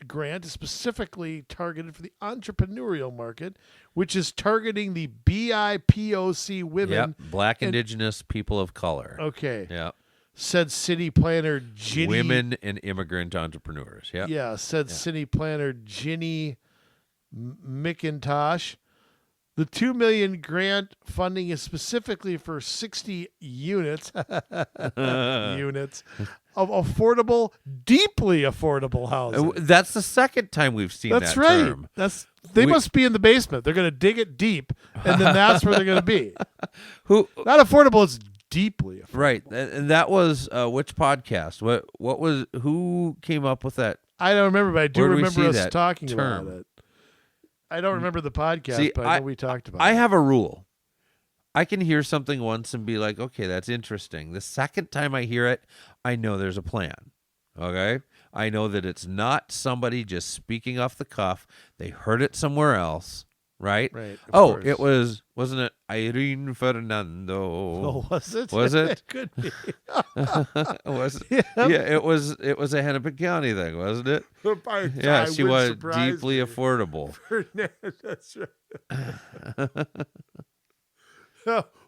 Speaker 2: grant is specifically targeted for the entrepreneurial market, which is targeting the BIPOC women.
Speaker 1: Yep, Black, Indigenous, people of color.
Speaker 2: Okay.
Speaker 1: Yeah.
Speaker 2: Said city planner Ginny.
Speaker 1: Women and immigrant entrepreneurs. Yeah.
Speaker 2: Yeah. City planner Ginny McIntosh. The $2 million grant funding is specifically for 60 units units of affordable, deeply affordable housing.
Speaker 1: That's the second time we've seen that term.
Speaker 2: They must be in the basement. They're going to dig it deep, and then that's where they're going to be. Not affordable, it's deeply affordable.
Speaker 1: Right. And that was which podcast? Who came up with that?
Speaker 2: I don't remember, but I do remember us
Speaker 1: that
Speaker 2: talking
Speaker 1: term?
Speaker 2: about it. I don't remember the podcast, but I know we talked about it.
Speaker 1: I have a rule. I can hear something once and be like, okay, that's interesting. The second time I hear it, I know there's a plan. Okay? I know that it's not somebody just speaking off the cuff. They heard it somewhere else, right?
Speaker 2: Right.
Speaker 1: It wasn't it Irene Fernando?
Speaker 2: Oh, was it?
Speaker 1: Was it?
Speaker 2: It could be.
Speaker 1: Was it? Yeah, it was a Hennepin County thing, wasn't it? Yeah, she was deeply affordable.
Speaker 2: That's right.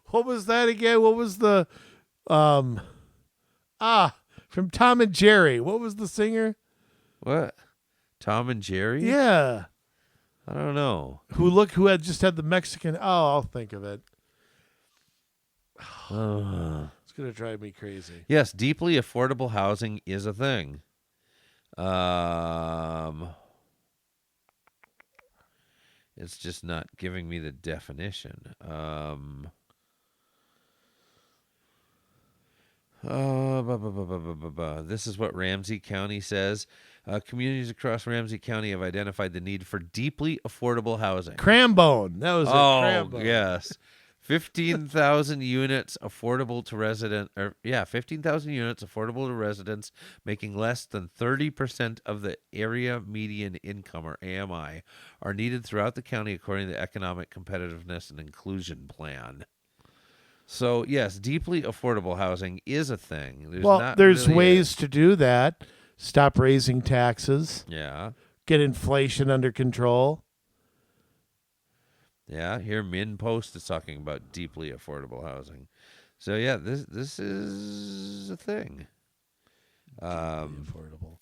Speaker 2: What was that again? What was the from Tom and Jerry? What was the singer?
Speaker 1: What? Tom and Jerry?
Speaker 2: Yeah.
Speaker 1: I don't know.
Speaker 2: Who had just had the Mexican? Oh, I'll think of it. It's gonna drive me crazy.
Speaker 1: Yes, deeply affordable housing is a thing. It's just not giving me the definition. This is what Ramsey County says. Communities across Ramsey County have identified the need for deeply affordable housing.
Speaker 2: Crambone. That was Crambone.
Speaker 1: Yes. 15,000 units affordable to 15,000 units affordable to residents making less than 30% of the area median income, or AMI, are needed throughout the county according to the Economic Competitiveness and Inclusion Plan. So, yes, deeply affordable housing is a thing.
Speaker 2: There's ways to do that. Stop raising taxes.
Speaker 1: Yeah.
Speaker 2: Get inflation under control.
Speaker 1: Yeah, here Min Post is talking about deeply affordable housing. So yeah, this is a thing.
Speaker 2: Affordable.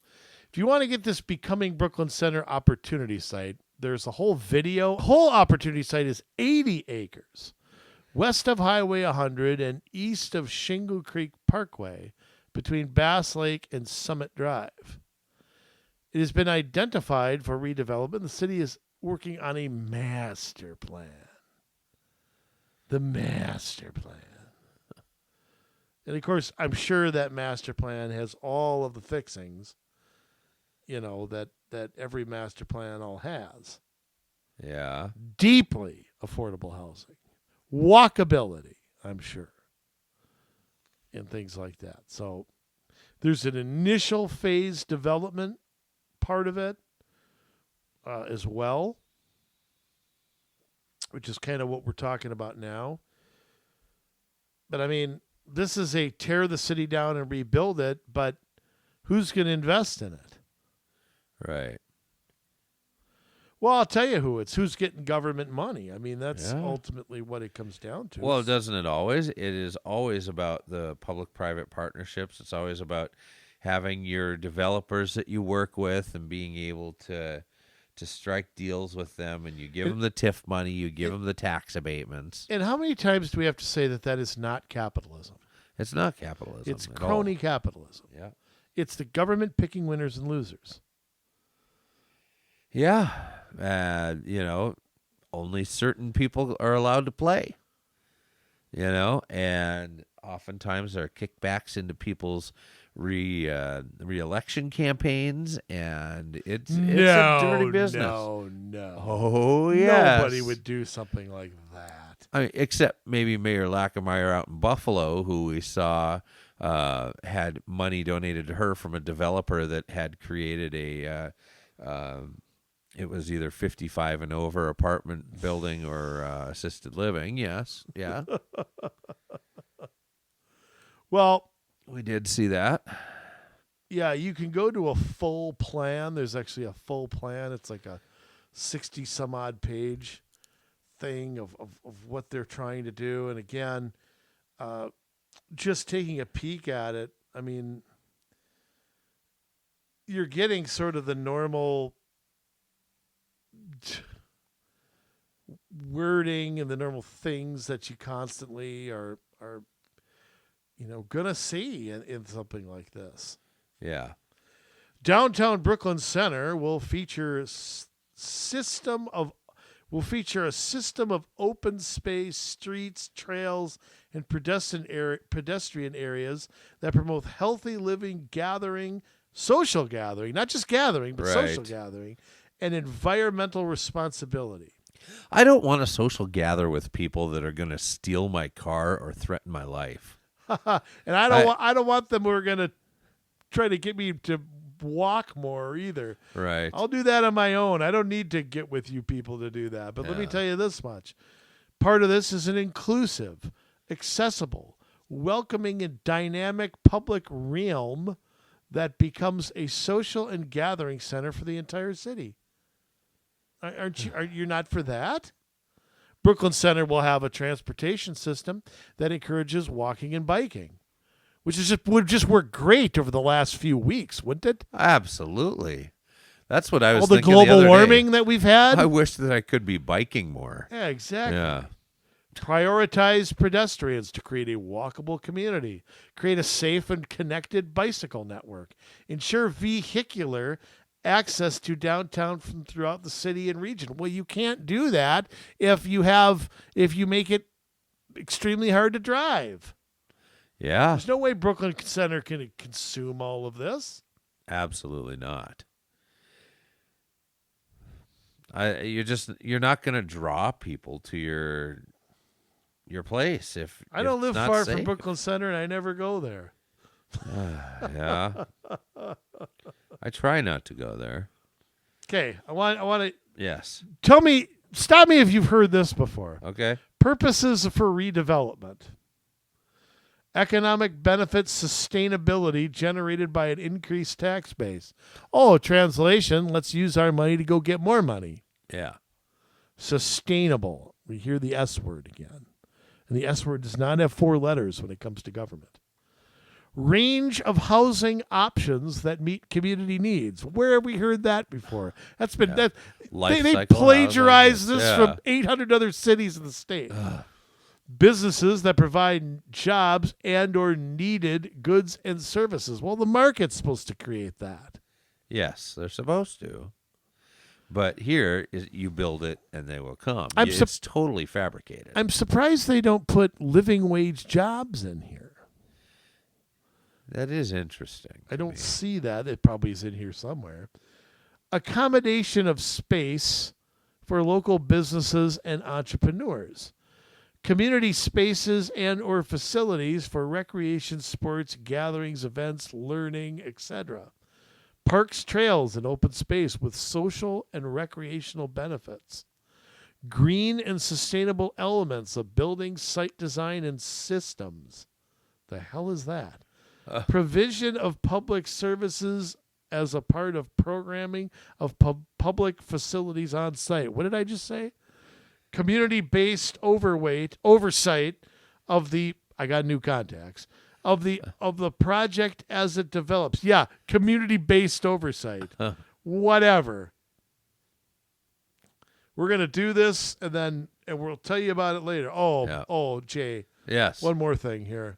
Speaker 2: If you want to get this Becoming Brooklyn Center opportunity site, there's a whole video. Whole opportunity site is 80 acres, west of Highway 100 and east of Shingle Creek Parkway, between Bass Lake and Summit Drive. It has been identified for redevelopment. The city is working on a master plan. The master plan. And of course, I'm sure that master plan has all of the fixings, that every master plan all has.
Speaker 1: Yeah.
Speaker 2: Deeply affordable housing. Walkability, I'm sure. and things like that. So there's an initial phase development part of it as well, which is kind of what we're talking about now. But I mean, this is a tear the city down and rebuild it, but who's going to invest in it?
Speaker 1: Right.
Speaker 2: Well, I'll tell you who's getting government money. I mean, that's ultimately what it comes down to.
Speaker 1: Well, doesn't it always? It is always about the public-private partnerships. It's always about having your developers that you work with and being able to strike deals with them, and you give them the TIF money, you give them the tax abatements.
Speaker 2: And how many times do we have to say that is not capitalism?
Speaker 1: It's not capitalism.
Speaker 2: It's crony capitalism.
Speaker 1: Yeah.
Speaker 2: It's the government picking winners and losers.
Speaker 1: Yeah. Only certain people are allowed to play, and oftentimes there are kickbacks into people's re-election campaigns, and it's a dirty business.
Speaker 2: No.
Speaker 1: Oh, yes.
Speaker 2: Nobody would do something like that.
Speaker 1: I mean, except maybe Mayor Lackameyer out in Buffalo, who we saw had money donated to her from a developer that had created it was either 55 and over apartment building or assisted living. Yes. Yeah.
Speaker 2: Well,
Speaker 1: we did see that.
Speaker 2: Yeah, you can go to a full plan. There's actually a full plan. It's like a 60 some odd page thing of what they're trying to do. And again, just taking a peek at it, I mean, you're getting sort of the normal wording and the normal things that you constantly are gonna see in something like this.
Speaker 1: Yeah.
Speaker 2: Downtown Brooklyn Center will feature a system of open space, streets, trails, and pedestrian areas that promote healthy living, social gathering, not just gathering, but social gathering, and environmental responsibility.
Speaker 1: I don't want to social gather with people that are going to steal my car or threaten my life.
Speaker 2: And I don't want them who are going to try to get me to walk more either.
Speaker 1: Right.
Speaker 2: I'll do that on my own. I don't need to get with you people to do that. But let me tell you this much. Part of this is an inclusive, accessible, welcoming, and dynamic public realm that becomes a social and gathering center for the entire city. Are you not for that? Brooklyn Center will have a transportation system that encourages walking and biking, which would just work great over the last few weeks, wouldn't it?
Speaker 1: Absolutely. That's what I was
Speaker 2: All
Speaker 1: thinking
Speaker 2: the global warming
Speaker 1: day.
Speaker 2: that we've had.
Speaker 1: I wish that I could be biking more.
Speaker 2: Yeah, exactly.
Speaker 1: Yeah.
Speaker 2: Prioritize pedestrians to create a walkable community. Create a safe and connected bicycle network. Ensure vehicular access to downtown from throughout the city and region. Well, you can't do that if you make it extremely hard to drive.
Speaker 1: Yeah.
Speaker 2: There's no way Brooklyn Center can consume all of this.
Speaker 1: Absolutely not. You're not going to draw people to your place if
Speaker 2: I don't live
Speaker 1: it's not
Speaker 2: far
Speaker 1: safe.
Speaker 2: from Brooklyn Center, and I never go there.
Speaker 1: Yeah. I try not to go there.
Speaker 2: Okay, I want to
Speaker 1: Yes.
Speaker 2: stop me if you've heard this before.
Speaker 1: Okay.
Speaker 2: Purposes for redevelopment. Economic benefits sustainability generated by an increased tax base. Oh, translation, let's use our money to go get more money.
Speaker 1: Yeah.
Speaker 2: Sustainable. We hear the S word again. And the S word does not have 4 letters when it comes to government. Range of housing options that meet community needs. Where have we heard that before? That's been that they plagiarized this from 800 other cities in the state. Businesses that provide jobs and or needed goods and services. Well, the market's supposed to create that.
Speaker 1: Yes, they're supposed to. But here, you build it and they will come. It's totally fabricated.
Speaker 2: I'm surprised they don't put living wage jobs in here.
Speaker 1: That is interesting.
Speaker 2: I don't see that. It probably is in here somewhere. Accommodation of space for local businesses and entrepreneurs. community spaces and or facilities for recreation, sports, gatherings, events, learning, etc. Parks, trails, and open space with social and recreational benefits. Green and sustainable elements of building, site design, and systems. The hell is that? Provision of public services as a part of programming of public facilities on site. What did I just say? Community-based oversight of the, I got new contacts, of the project as it develops. Yeah, community-based oversight. Whatever. We're going to do this, and we'll tell you about it later. Oh, Jay.
Speaker 1: Yes.
Speaker 2: One more thing here.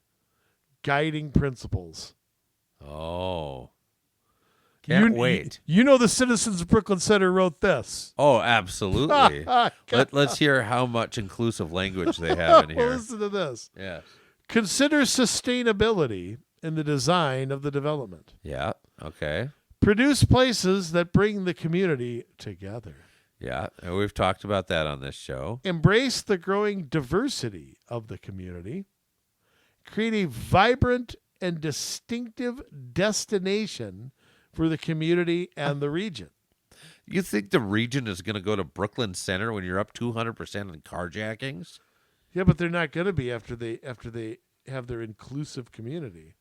Speaker 2: Guiding principles.
Speaker 1: Oh. Can't wait.
Speaker 2: You know the citizens of Brooklyn Center wrote this.
Speaker 1: Oh, absolutely. Let's hear how much inclusive language they have in here.
Speaker 2: Well, listen to this.
Speaker 1: Yes.
Speaker 2: Consider sustainability in the design of the development.
Speaker 1: Yeah. Okay.
Speaker 2: Produce places that bring the community together.
Speaker 1: Yeah. And we've talked about that on this show.
Speaker 2: Embrace the growing diversity of the community. Create a vibrant and distinctive destination for the community and the region.
Speaker 1: You think the region is going to go to Brooklyn Center when you're up 200% in carjackings?
Speaker 2: Yeah, but they're not going to be after they have their inclusive community.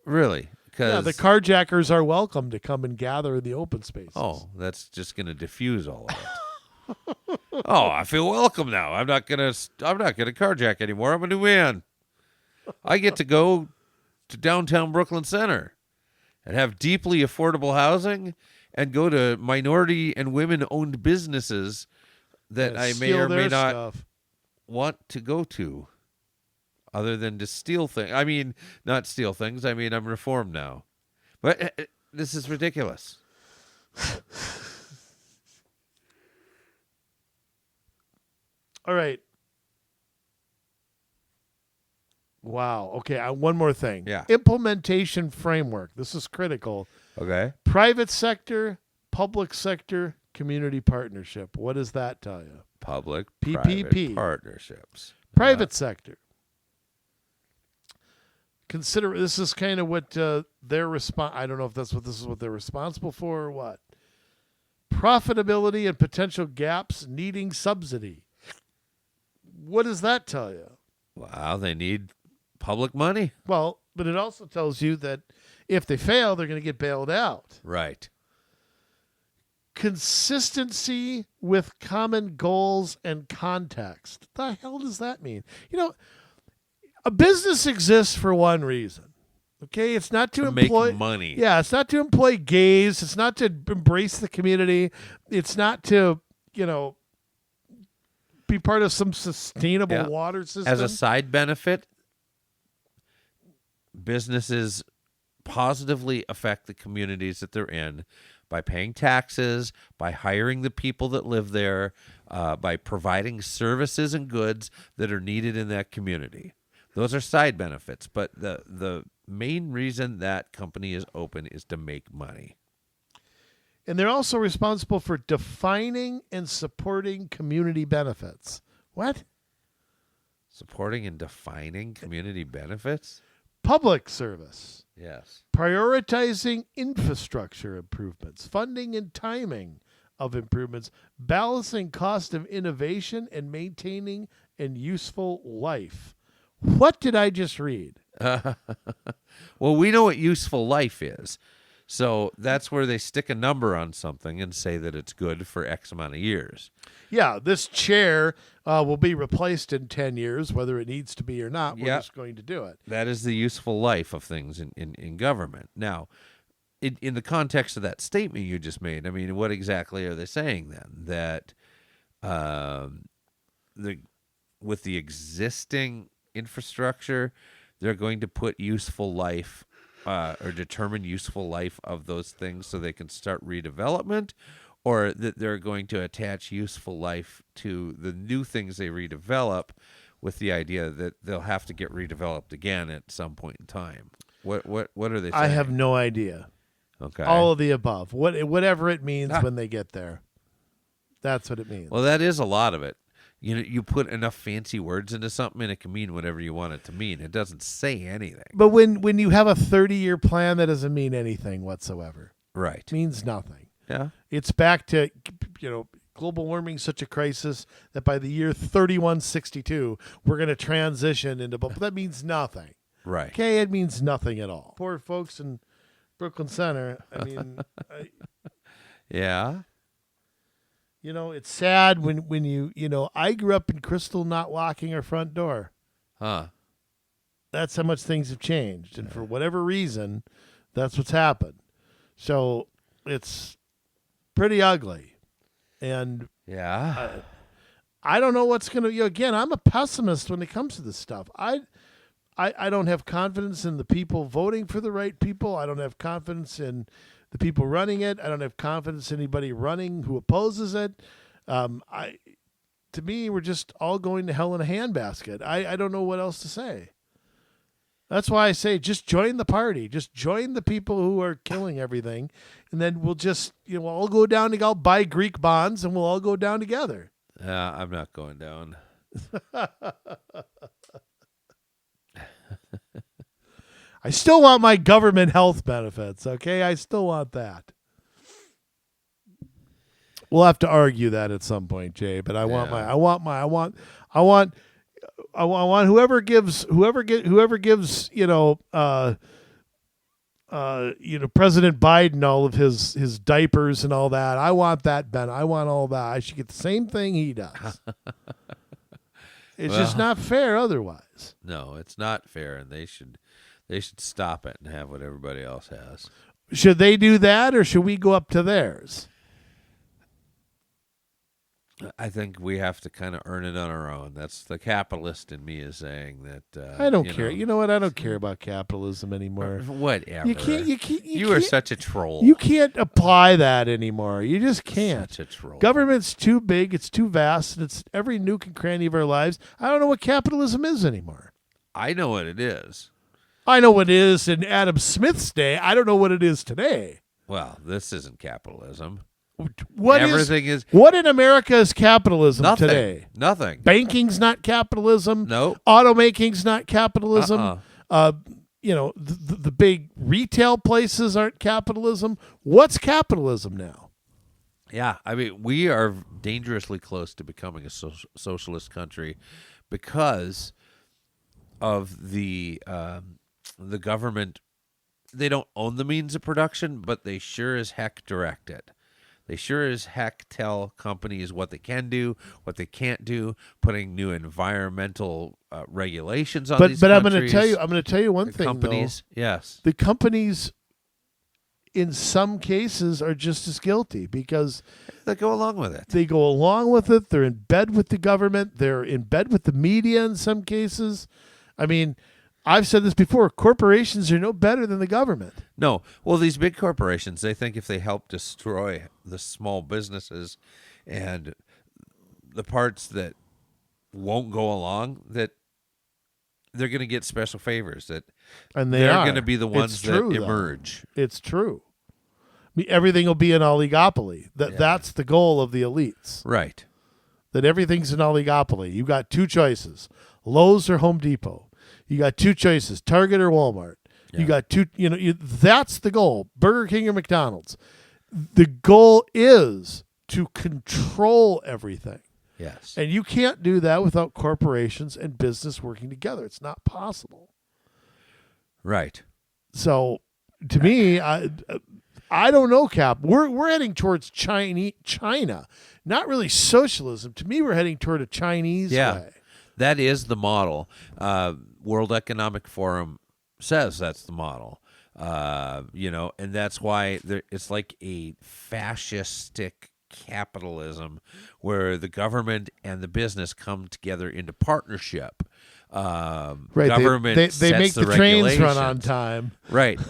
Speaker 1: Really?
Speaker 2: Yeah, the carjackers are welcome to come and gather in the open spaces.
Speaker 1: Oh, that's just going to diffuse all of it. Oh, I feel welcome now. I'm not going to carjack anymore. I'm a new man. I get to go to downtown Brooklyn Center and have deeply affordable housing and go to minority and women-owned businesses that I may or may not want to go to, other than to steal things. I mean, not steal things. I mean, I'm reformed now. But this is ridiculous.
Speaker 2: All right. Wow. Okay, one more thing.
Speaker 1: Yeah.
Speaker 2: Implementation framework. This is critical.
Speaker 1: Okay.
Speaker 2: Private sector, public sector, community partnership. What does that tell you?
Speaker 1: Public
Speaker 2: PPP.
Speaker 1: private partnerships.
Speaker 2: Private sector. Consider this is kind of what their response. I don't know if this is what they're responsible for or what. Profitability and potential gaps needing subsidy. What does that tell you?
Speaker 1: Wow, they need public money.
Speaker 2: Well, but it also tells you that if they fail, they're going to get bailed out.
Speaker 1: Right.
Speaker 2: Consistency with common goals and context. The hell does that mean? You know, a business exists for one reason. Okay, it's not to employ
Speaker 1: make money.
Speaker 2: Yeah, it's not to employ gays. It's not to embrace the community. It's not to, be part of some sustainable water system.
Speaker 1: As a side benefit, businesses positively affect the communities that they're in by paying taxes, by hiring the people that live there, by providing services and goods that are needed in that community. Those are side benefits, but the main reason that company is open is to make money.
Speaker 2: And they're also responsible for defining and supporting community benefits. What?
Speaker 1: Supporting and defining community benefits?
Speaker 2: Public service.
Speaker 1: Yes.
Speaker 2: Prioritizing infrastructure improvements, funding and timing of improvements, balancing cost of innovation, and maintaining an useful life. What did I just read?
Speaker 1: Well, we know what useful life is. So that's where they stick a number on something and say that it's good for X amount of years.
Speaker 2: Yeah, this chair will be replaced in 10 years, whether it needs to be or not. We're just going to do it.
Speaker 1: That is the useful life of things in government. Now, in the context of that statement you just made, I mean, what exactly are they saying then? That with the existing infrastructure, they're going to put useful life or determine useful life of those things so they can start redevelopment, or that they're going to attach useful life to the new things they redevelop with the idea that they'll have to get redeveloped again at some point in time. What are they saying?
Speaker 2: I have no idea.
Speaker 1: Okay.
Speaker 2: All of the above. Whatever it means when they get there. That's what it means.
Speaker 1: Well, that is a lot of it. You put enough fancy words into something and it can mean whatever you want it to mean. It doesn't say anything.
Speaker 2: But when you have a 30-year plan, that doesn't mean anything whatsoever.
Speaker 1: Right.
Speaker 2: It means nothing.
Speaker 1: Yeah.
Speaker 2: It's back to, global warming is such a crisis that by the year 3162, we're going to transition into, but that means nothing.
Speaker 1: Right.
Speaker 2: Okay, it means nothing at all. Poor folks in Brooklyn Center. I mean,
Speaker 1: yeah.
Speaker 2: It's sad when I grew up in Crystal not locking our front door.
Speaker 1: Huh.
Speaker 2: That's how much things have changed. And for whatever reason, that's what's happened. So it's pretty ugly. And
Speaker 1: yeah,
Speaker 2: I don't know what's going to, again, I'm a pessimist when it comes to this stuff. I don't have confidence in the people voting for the right people. I don't have confidence in the people running it. I don't have confidence in anybody running who opposes it. To me, we're just all going to hell in a handbasket. I don't know what else to say. That's why I say just join the party. Just join the people who are killing everything. And then we'll just, we'll all go down to go buy Greek bonds and we'll all go down together.
Speaker 1: I'm not going down.
Speaker 2: I still want my government health benefits, okay? I still want that. We'll have to argue that at some point, Jay, but I want whoever gives President Biden all of his diapers and all that. I want that, Ben. I want all that. I should get the same thing he does. It's just not fair otherwise.
Speaker 1: No, it's not fair, and they should stop it and have what everybody else has.
Speaker 2: Should they do that, or should we go up to theirs?
Speaker 1: I think we have to kind of earn it on our own. That's the capitalist in me is saying that.
Speaker 2: I don't care. You know what? I don't care about capitalism anymore.
Speaker 1: Whatever.
Speaker 2: You
Speaker 1: are such a troll.
Speaker 2: You can't apply that anymore. You just can't.
Speaker 1: Such a troll.
Speaker 2: Government's too big. It's too vast. And it's every nook and cranny of our lives. I don't know what capitalism is anymore.
Speaker 1: I know what it is.
Speaker 2: I know what it is in Adam Smith's day. I don't know what it is today.
Speaker 1: Well, this isn't capitalism.
Speaker 2: What in America is capitalism today?
Speaker 1: Nothing.
Speaker 2: Banking's not capitalism.
Speaker 1: No.
Speaker 2: Automaking's not capitalism. The big retail places aren't capitalism. What's capitalism now?
Speaker 1: Yeah, I mean, we are dangerously close to becoming a socialist country because of the government. They don't own the means of production, but they sure as heck direct it. They sure as heck tell companies what they can do, what they can't do, putting new environmental regulations on these
Speaker 2: countries.
Speaker 1: But
Speaker 2: I'm going to tell you one thing,
Speaker 1: companies,
Speaker 2: though.
Speaker 1: Yes.
Speaker 2: The companies, in some cases, are just as guilty because
Speaker 1: they go along with it.
Speaker 2: They go along with it. They're in bed with the government. They're in bed with the media in some cases. I mean, I've said this before. Corporations are no better than the government.
Speaker 1: No. Well, these big corporations, they think if they help destroy the small businesses and the parts that won't go along, that they're going to get special favors.
Speaker 2: And
Speaker 1: they're going to be the ones that emerge.
Speaker 2: It's true. I mean, everything will be an oligopoly. That's the goal of the elites.
Speaker 1: Right.
Speaker 2: That everything's an oligopoly. You got two choices, Lowe's or Home Depot. You got two choices, Target or Walmart. Yeah. You got two, that's the goal, Burger King or McDonald's. The goal is to control everything.
Speaker 1: Yes.
Speaker 2: And you can't do that without corporations and business working together. It's not possible.
Speaker 1: Right.
Speaker 2: So, to me, I don't know, Cap. We're heading towards China, not really socialism. To me, we're heading toward a Chinese way.
Speaker 1: That is the model. World Economic Forum says that's the model. And that's why it's like a fascistic capitalism where the government and the business come together into partnership.
Speaker 2: Right.
Speaker 1: Government
Speaker 2: they make
Speaker 1: the
Speaker 2: trains run on time.
Speaker 1: Right.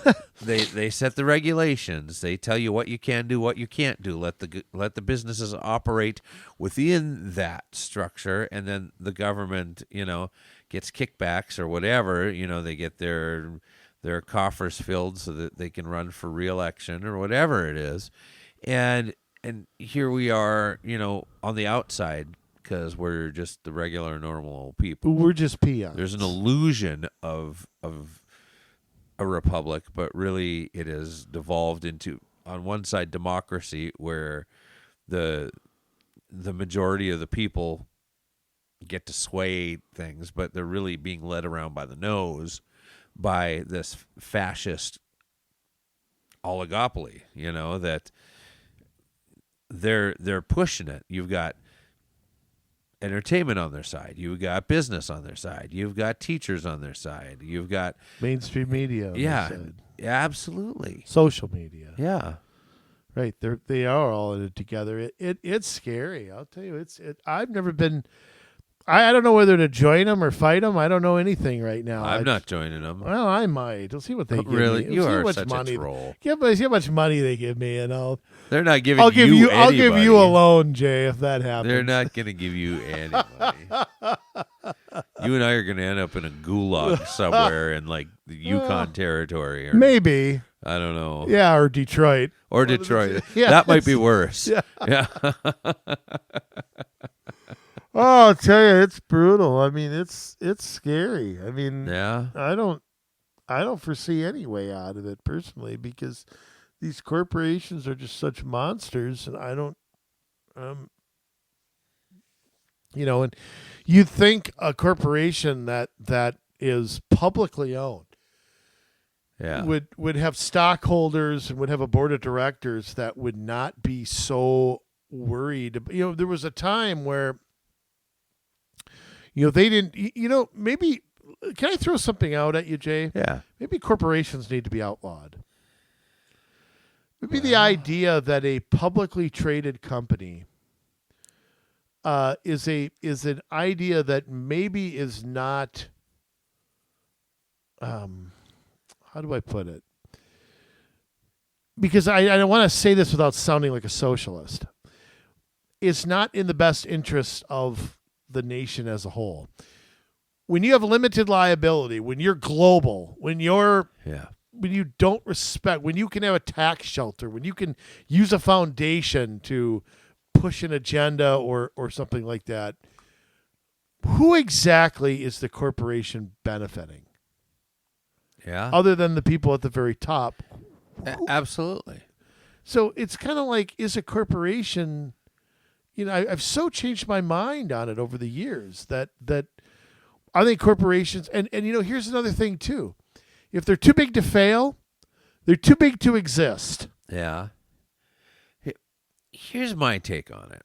Speaker 1: They set the regulations. They tell you what you can do, what you can't do. Let the businesses operate within that structure, and then the government, gets kickbacks or whatever. They get their coffers filled so that they can run for re-election or whatever it is. And here we are, on the outside because we're just the regular, normal old people.
Speaker 2: We're just peons.
Speaker 1: There's an illusion of a republic, but really it has devolved into, on one side, democracy, where the majority of the people get to sway things, but they're really being led around by the nose by this fascist oligopoly, that they're pushing it. You've got entertainment on their side. You've got business on their side. You've got teachers on their side. You've got
Speaker 2: mainstream media on their side.
Speaker 1: Absolutely.
Speaker 2: Social media.
Speaker 1: Yeah.
Speaker 2: Right. They are all in it together. It's scary. I'll tell you. I've never been. I don't know whether to join them or fight them. I don't know anything right now.
Speaker 1: I'm not joining them.
Speaker 2: Well, I might. We'll see what they give me.
Speaker 1: Really? You are
Speaker 2: much
Speaker 1: such
Speaker 2: money.
Speaker 1: a troll.
Speaker 2: See how much money they give me,
Speaker 1: They're not giving
Speaker 2: I'll give you. I'll
Speaker 1: anybody.
Speaker 2: give you a loan, Jay, if that happens.
Speaker 1: They're not going to give you any money. You and I are going to end up in a gulag somewhere in like the Yukon territory. Or,
Speaker 2: maybe.
Speaker 1: I don't know.
Speaker 2: Yeah, or Detroit.
Speaker 1: Or Detroit.
Speaker 2: Yeah,
Speaker 1: that might be worse. Yeah.
Speaker 2: Oh, I'll tell you, it's brutal. I mean, it's scary. I mean,
Speaker 1: yeah.
Speaker 2: I don't foresee any way out of it personally, because these corporations are just such monsters, and I don't, and you'd think a corporation that is publicly owned, would have stockholders and would have a board of directors that would not be so worried. There was a time where, they didn't, maybe, can I throw something out at you, Jay?
Speaker 1: Yeah.
Speaker 2: Maybe corporations need to be outlawed. Maybe the idea that a publicly traded company is an idea that maybe is not, how do I put it? Because I want to say this without sounding like a socialist. It's not in the best interest of the nation as a whole. When you have limited liability, when you're global, when you don't respect, when you can have a tax shelter, when you can use a foundation to push an agenda or something like that, who exactly is the corporation benefiting?
Speaker 1: Yeah.
Speaker 2: Other than the people at the very top.
Speaker 1: Absolutely.
Speaker 2: So it's kind of like, is a corporation, I've so changed my mind on it over the years that I think corporations, and here's another thing too. If they're too big to fail, they're too big to exist.
Speaker 1: Yeah. Here's my take on it.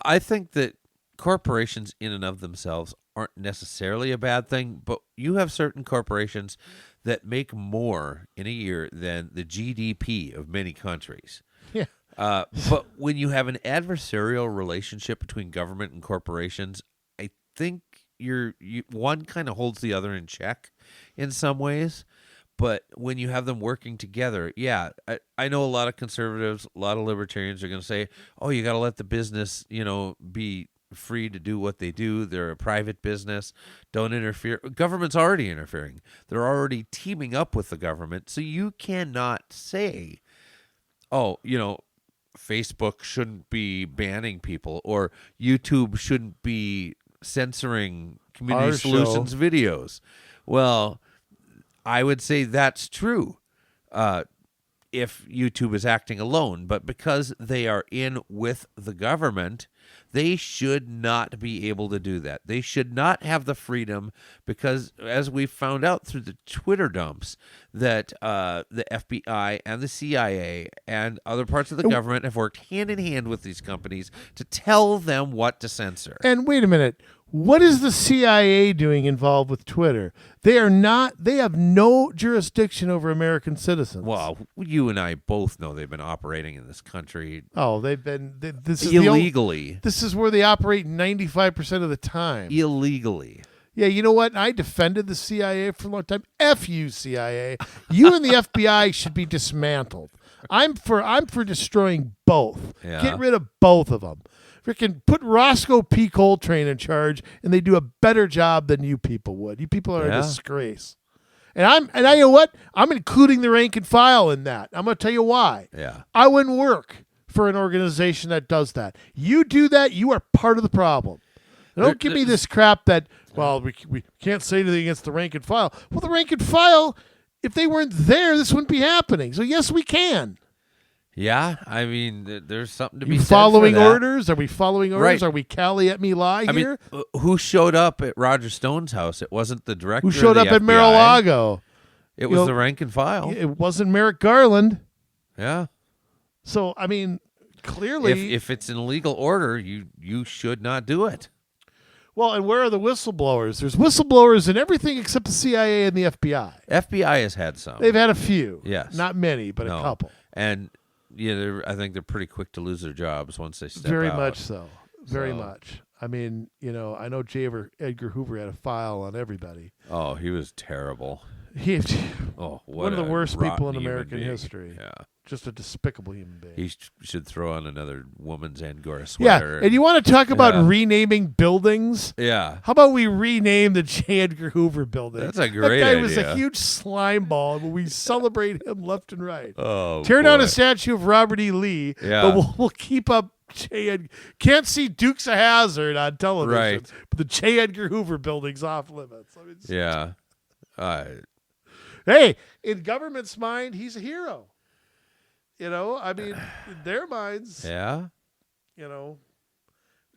Speaker 1: I think that corporations in and of themselves aren't necessarily a bad thing, but you have certain corporations that make more in a year than the GDP of many countries.
Speaker 2: Yeah.
Speaker 1: But when you have an adversarial relationship between government and corporations, I think one kind of holds the other in check in some ways. But when you have them working together, I know a lot of conservatives, a lot of libertarians are going to say, oh, you got to let the business, be free to do what they do. They're a private business. Don't interfere. Government's already interfering. They're already teaming up with the government. So you cannot say, oh, Facebook shouldn't be banning people, or YouTube shouldn't be censoring Community Solutions videos. Well, I would say that's true if YouTube is acting alone, but because they are in with the government, they should not be able to do that. They should not have the freedom, because as we found out through the Twitter dumps, that the FBI and the CIA and other parts of the government have worked hand in hand with these companies to tell them what to censor.
Speaker 2: And wait a minute. What is the CIA doing involved with Twitter? They have no jurisdiction over American citizens.
Speaker 1: Well, you and I both know they've been operating in this country.
Speaker 2: Oh, this is
Speaker 1: illegally.
Speaker 2: This is where they operate 95% of the time.
Speaker 1: Illegally.
Speaker 2: Yeah, you know what? I defended the CIA for a long time. F you, CIA. You and the FBI should be dismantled. I'm for destroying both.
Speaker 1: Yeah.
Speaker 2: Get rid of both of them. Freaking put Roscoe P. Coltrane in charge, and they do a better job than you people would. You people are a disgrace. And I know what? I'm including the rank and file in that. I'm going to tell you why.
Speaker 1: Yeah.
Speaker 2: I wouldn't work for an organization that does that. You do that, you are part of the problem. Don't give me this crap that, well, we can't say anything against the rank and file. Well, the rank and file, if they weren't there, this wouldn't be happening. So, yes, we can.
Speaker 1: Yeah, I mean, there's something to be
Speaker 2: You
Speaker 1: said
Speaker 2: following
Speaker 1: for that.
Speaker 2: orders? Are we following orders?
Speaker 1: Right.
Speaker 2: Are we Cali at me lie
Speaker 1: I
Speaker 2: here?
Speaker 1: mean, who showed up at Roger Stone's house? It wasn't the director.
Speaker 2: Who showed
Speaker 1: of
Speaker 2: up
Speaker 1: the
Speaker 2: at
Speaker 1: FBI.
Speaker 2: Mar-a-Lago?
Speaker 1: It was the rank and file.
Speaker 2: It wasn't Merrick Garland.
Speaker 1: Yeah.
Speaker 2: So, I mean, clearly.
Speaker 1: If it's in legal order, you should not do it.
Speaker 2: Well, and where are the whistleblowers? There's whistleblowers in everything except the CIA and the FBI.
Speaker 1: FBI has had some.
Speaker 2: They've had a few.
Speaker 1: Yes.
Speaker 2: Not many, but a couple.
Speaker 1: And I think they're pretty quick to lose their jobs once they step
Speaker 2: Very
Speaker 1: out.
Speaker 2: much so. Very much. I mean, I know Edgar Hoover had a file on everybody.
Speaker 1: Oh, he was terrible.
Speaker 2: One of the worst people in American history.
Speaker 1: Yeah.
Speaker 2: Just a despicable human being.
Speaker 1: He should throw on another woman's Angora
Speaker 2: Yeah,
Speaker 1: sweater.
Speaker 2: and you want to talk about renaming buildings?
Speaker 1: Yeah.
Speaker 2: How about we rename the J. Edgar Hoover building?
Speaker 1: That's a great
Speaker 2: That guy was
Speaker 1: idea.
Speaker 2: a huge slime ball, and we celebrate him left and right.
Speaker 1: Oh,
Speaker 2: Tear down
Speaker 1: boy.
Speaker 2: a statue of Robert E. Lee,
Speaker 1: Yeah.
Speaker 2: but we'll keep up J. Edgar. Can't see Dukes of Hazzard on television,
Speaker 1: Right.
Speaker 2: but the J. Edgar Hoover building's off limits. I mean,
Speaker 1: Yeah.
Speaker 2: Hey, in government's mind, he's a hero. I mean, in their minds,
Speaker 1: Yeah.
Speaker 2: what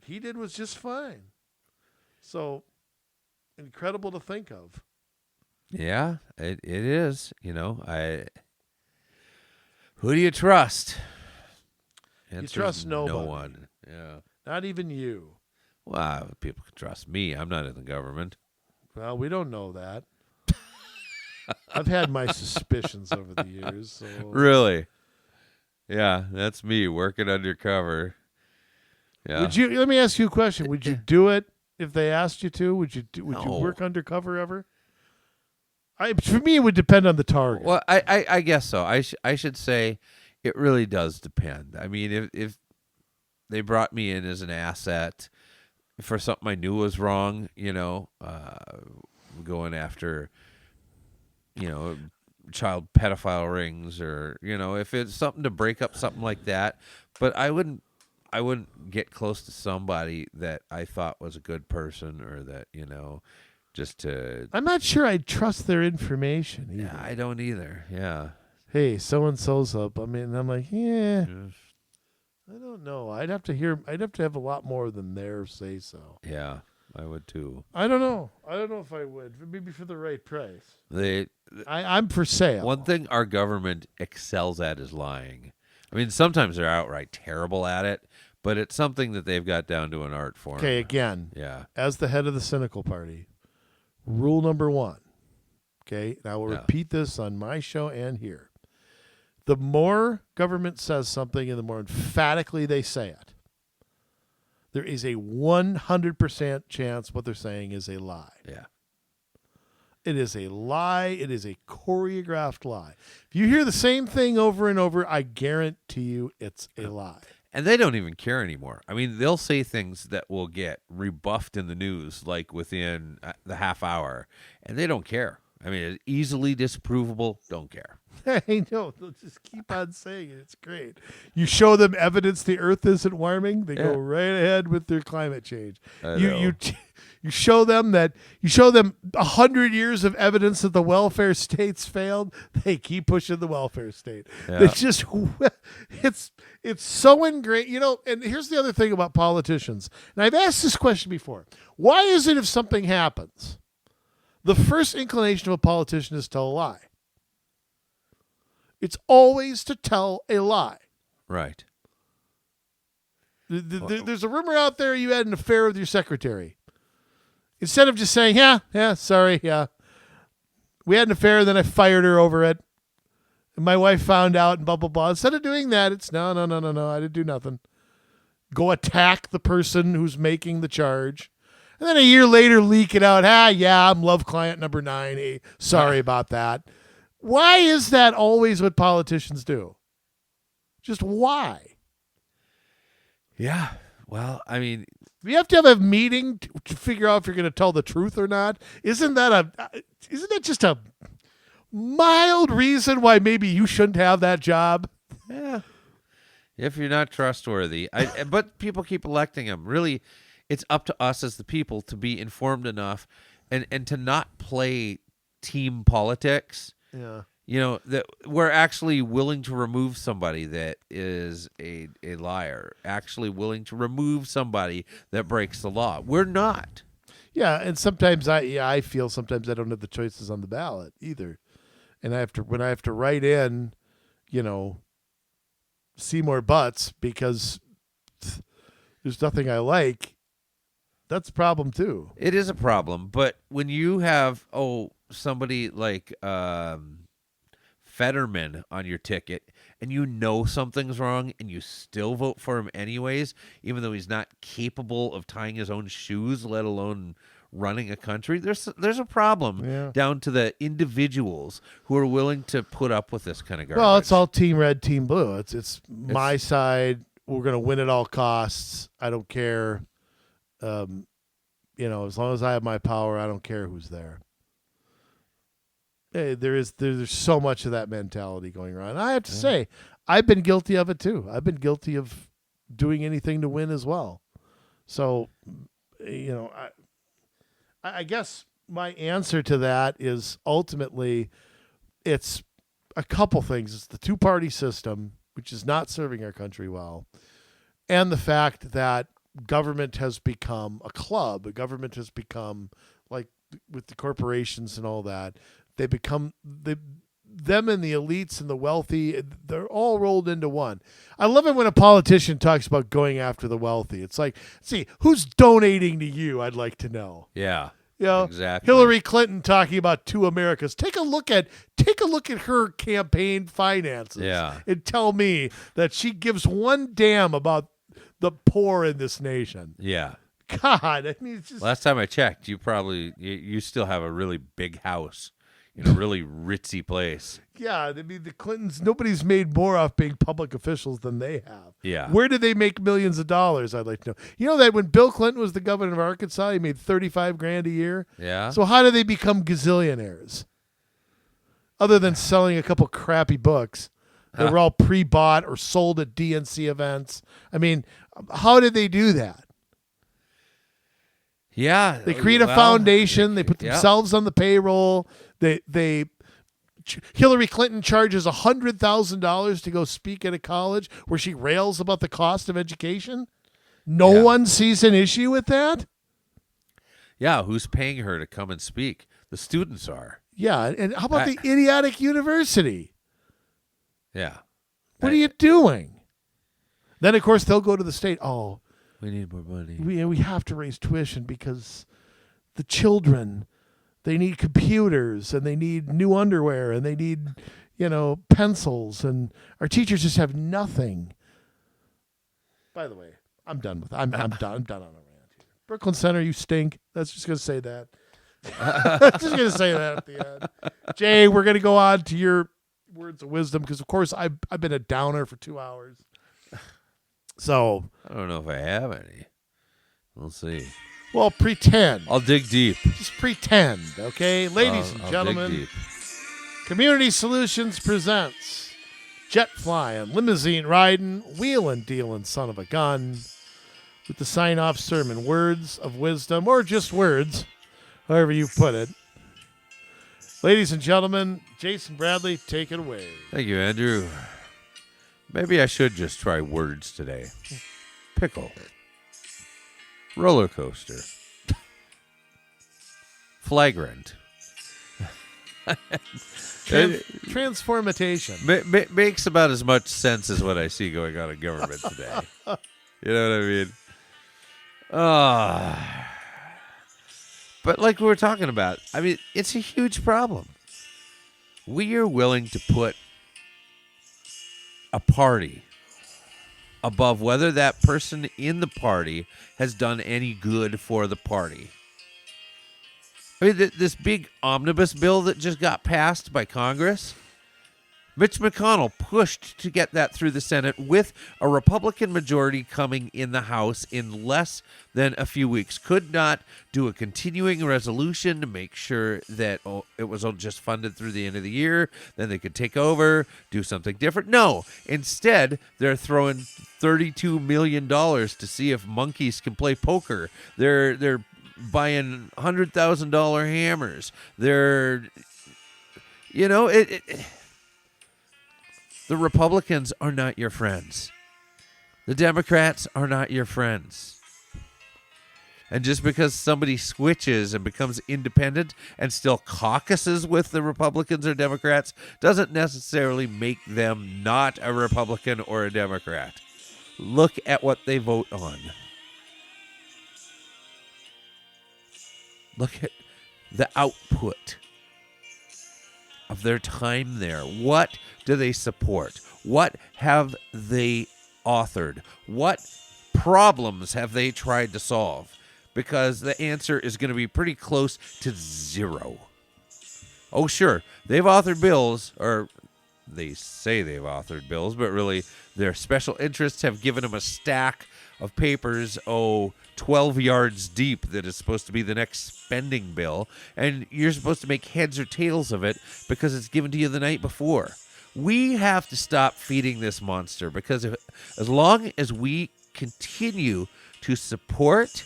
Speaker 2: he did was just fine. So, incredible to think of.
Speaker 1: Yeah, it is. Who do you trust?
Speaker 2: You trust nobody.
Speaker 1: No one. Yeah.
Speaker 2: Not even you.
Speaker 1: Well, people can trust me. I'm not in the government.
Speaker 2: Well, we don't know that. I've had my suspicions over the years. So.
Speaker 1: Really? Yeah, that's me working undercover. Yeah.
Speaker 2: Let me ask you a question. Would you do it if they asked you to? Would you
Speaker 1: No.
Speaker 2: work undercover ever? For me, it would depend on the target.
Speaker 1: Well, I guess so. I should say it really does depend. I mean, if they brought me in as an asset for something I knew was wrong, going after, child pedophile rings, or if it's something to break up something like that. But I wouldn't get close to somebody that I thought was a good person, or that just to.
Speaker 2: I'm not sure I'd trust their information either.
Speaker 1: Yeah, I don't either. Yeah.
Speaker 2: Hey, so and so's up. I mean, I'm like, yeah. I don't know. I'd have to have a lot more than their say so.
Speaker 1: Yeah, I would too.
Speaker 2: I don't know. I don't know if I would. Maybe for the right price.
Speaker 1: I'm
Speaker 2: for sale.
Speaker 1: One thing our government excels at is lying. I mean, sometimes they're outright terrible at it, but it's something that they've got down to an art form.
Speaker 2: Okay, again.
Speaker 1: Yeah.
Speaker 2: As the head of the cynical party, rule number 1. Okay, and I will repeat this on my show and here. The more government says something and the more emphatically they say it, there is a 100% chance what they're saying is a lie.
Speaker 1: Yeah.
Speaker 2: It is a lie. It is a choreographed lie. If you hear the same thing over and over, I guarantee you it's a lie.
Speaker 1: And they don't even care anymore. I mean, they'll say things that will get rebuffed in the news like within the half hour, and they don't care. I mean, it's easily disprovable, don't care.
Speaker 2: I know. They'll just keep on saying it. It's great. You show them evidence the Earth isn't warming, they go right ahead with their climate change. You show them 100 years of evidence that the welfare state's failed, they keep pushing the welfare state.
Speaker 1: Yeah.
Speaker 2: They just it's so ingrained. And here's the other thing about politicians. And I've asked this question before. Why is it if something happens, the first inclination of a politician is to tell a lie? It's always to tell a lie.
Speaker 1: Right.
Speaker 2: There's a rumor out there you had an affair with your secretary. Instead of just saying, sorry, we had an affair, then I fired her over it, and my wife found out, and blah, blah, blah. Instead of doing that, it's no, I didn't do nothing. Go attack the person who's making the charge. And then a year later, leak it out. I'm love client number 9. Hey, sorry about that. Why is that always what politicians do? Just why?
Speaker 1: Yeah. Well, I mean,
Speaker 2: you have to have a meeting to figure out if you're going to tell the truth or not. Isn't that just a mild reason why maybe you shouldn't have that job?
Speaker 1: Yeah. If you're not trustworthy. But people keep electing him. Really, it's up to us as the people to be informed enough and to not play team politics.
Speaker 2: Yeah.
Speaker 1: That we're actually willing to remove somebody that is a liar, actually willing to remove somebody that breaks the law. We're not.
Speaker 2: Yeah, and sometimes I feel sometimes I don't have the choices on the ballot either. And when I have to write in, Seymour Butts because there's nothing I like, that's a problem too.
Speaker 1: It is a problem, but when you have somebody like Fetterman on your ticket and something's wrong and you still vote for him anyways, even though he's not capable of tying his own shoes, let alone running a country, there's a problem down to the individuals who are willing to put up with this kind of garbage.
Speaker 2: Well, it's all team red, team blue. It's my side. We're going to win at all costs. I don't care. As long as I have my power, I don't care who's there. Hey, there's so much of that mentality going around. I have to say, I've been guilty of it too. I've been guilty of doing anything to win as well. So, I guess my answer to that is ultimately it's a couple things. It's the two-party system, which is not serving our country well, and the fact that government has become a club. Government has become, like with the corporations and all that, they become them and the elites and the wealthy, they're all rolled into one. I love it when a politician talks about going after the wealthy. It's like, see, who's donating to you? I'd like to know.
Speaker 1: Yeah.
Speaker 2: Exactly. Hillary Clinton talking about two Americas. Take a look at her campaign finances.
Speaker 1: Yeah.
Speaker 2: And tell me that she gives one damn about the poor in this nation.
Speaker 1: Yeah.
Speaker 2: God, I mean, it's just...
Speaker 1: Last time I checked, you still have a really big house in a really ritzy place.
Speaker 2: Yeah, I mean, the Clintons, nobody's made more off being public officials than they have.
Speaker 1: Yeah.
Speaker 2: Where did they make millions of dollars, I'd like to know. You know that when Bill Clinton was the governor of Arkansas, he made $35,000 a year?
Speaker 1: Yeah.
Speaker 2: So how did they become gazillionaires? Other than selling a couple crappy books that were all pre-bought or sold at DNC events. I mean, how did they do that?
Speaker 1: Yeah.
Speaker 2: They create a foundation. They put themselves on the payroll. Hillary Clinton charges $100,000 to go speak at a college where she rails about the cost of education. No one sees an issue with that.
Speaker 1: Yeah, who's paying her to come and speak? The students are.
Speaker 2: Yeah, and how about the idiotic university?
Speaker 1: Yeah.
Speaker 2: What are you doing? Then, of course, they'll go to the state. Oh,
Speaker 1: we need more money.
Speaker 2: We have to raise tuition because the children, they need computers and they need new underwear and they need, pencils, and our teachers just have nothing. By the way, I'm done with it. I'm done on a rant here. Brooklyn Center, you stink. That's just going to say that. Just going to say that at the end. Jay, we're going to go on to your words of wisdom because, of course, I've been a downer for 2 hours. So
Speaker 1: I don't know if I have any. We'll see.
Speaker 2: Well, pretend.
Speaker 1: I'll dig deep.
Speaker 2: Just pretend, okay? Ladies and gentlemen,
Speaker 1: dig deep.
Speaker 2: Community Solutions presents jet flying, limousine riding, wheeling dealing son of a gun with the sign-off sermon, words of wisdom, or just words, however you put it. Ladies and gentlemen, Jason Bradley, take it away.
Speaker 1: Thank you, Andrew. Maybe I should just try words today. Pickle. Roller coaster. Flagrant.
Speaker 2: Transformation.
Speaker 1: Makes about as much sense as what I see going on in government today. You know what I mean? But like we were talking about, I mean, it's a huge problem. We are willing to put a party above whether that person in the party has done any good for the party. I mean, this big omnibus bill that just got passed by Congress, Mitch McConnell pushed to get that through the Senate with a Republican majority coming in the House in less than a few weeks. Could not do a continuing resolution to make sure that it was all just funded through the end of the year. Then they could take over, do something different. No, instead, they're throwing $32 million to see if monkeys can play poker. They're buying $100,000 hammers. They're, the Republicans are not your friends. The Democrats are not your friends. And just because somebody switches and becomes independent and still caucuses with the Republicans or Democrats doesn't necessarily make them not a Republican or a Democrat. Look at what they vote on. Look at the output of their time there. What do they support? What have they authored? What problems have they tried to solve? Because the answer is going to be pretty close to zero. Oh, sure, they've authored bills, or they say they've authored bills, but really their special interests have given them a stack of papers, 12 yards deep, that is supposed to be the next spending bill, and you're supposed to make heads or tails of it because it's given to you the night before. We have to stop feeding this monster, because as long as we continue to support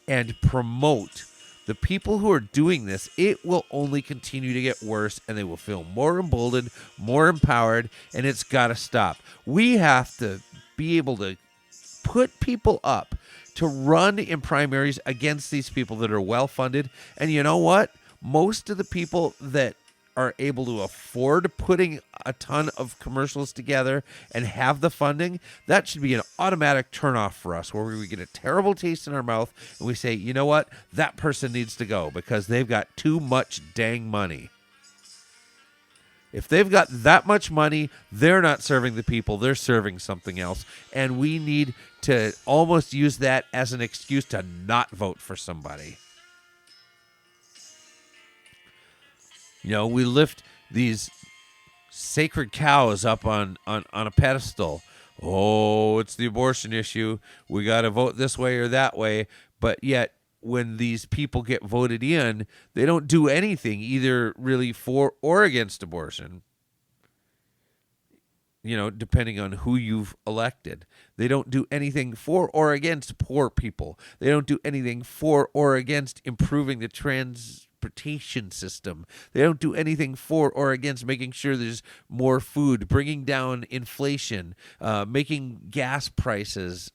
Speaker 1: and promote the people who are doing this, it will only continue to get worse, and they will feel more emboldened, more empowered, and it's got to stop. We have to be able to put people up to run in primaries against these people that are well-funded. And you know what? Most of the people that are able to afford putting a ton of commercials together and have the funding, that should be an automatic turnoff for us, where we get a terrible taste in our mouth and we say, you know what? That person needs to go because they've got too much dang money. If they've got that much money, they're not serving the people. They're serving something else. And we need to almost use that as an excuse to not vote for somebody. We lift these sacred cows up on a pedestal. Oh, it's the abortion issue. We got to vote this way or that way. But yet, when these people get voted in, they don't do anything either really for or against abortion. Depending on who you've elected. They don't do anything for or against poor people. They don't do anything for or against improving the transportation system. They don't do anything for or against making sure there's more food, bringing down inflation, making gas prices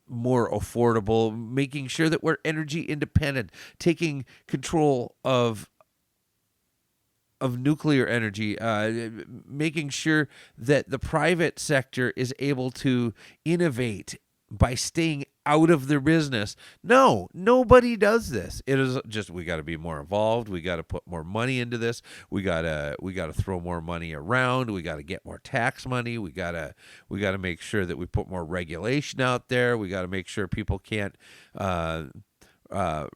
Speaker 1: more affordable, making sure that we're energy independent, taking control of nuclear energy, making sure that the private sector is able to innovate by staying out of their business. No, nobody does this. It is just, we got to be more involved. We got to put more money into this. We got to throw more money around. We got to get more tax money. We got to make sure that we put more regulation out there. We got to make sure people can't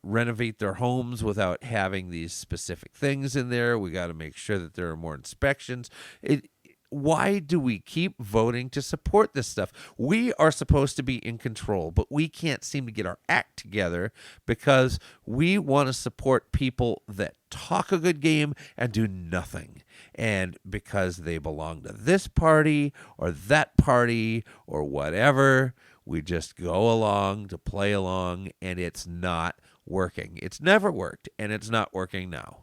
Speaker 1: renovate their homes without having these specific things in there. We got to make sure that there are more inspections. Why do we keep voting to support this stuff? We are supposed to be in control, but we can't seem to get our act together because we want to support people that talk a good game and do nothing. And because they belong to this party or that party or whatever, we just go along to play along, and it's not working. It's never worked, and it's not working now.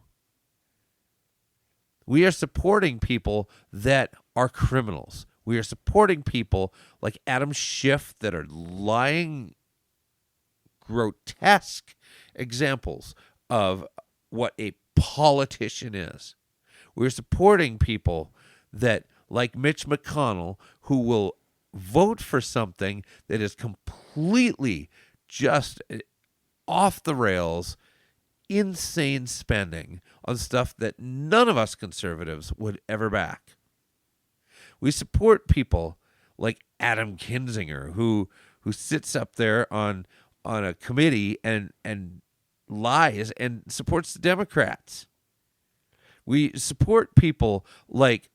Speaker 1: We are supporting people that are criminals. We are supporting people like Adam Schiff that are lying, grotesque examples of what a politician is. We're supporting people that, like Mitch McConnell, who will vote for something that is completely just off the rails, insane spending on stuff that none of us conservatives would ever back. We support people like Adam Kinzinger, who sits up there on a committee and lies and supports the Democrats. We support people like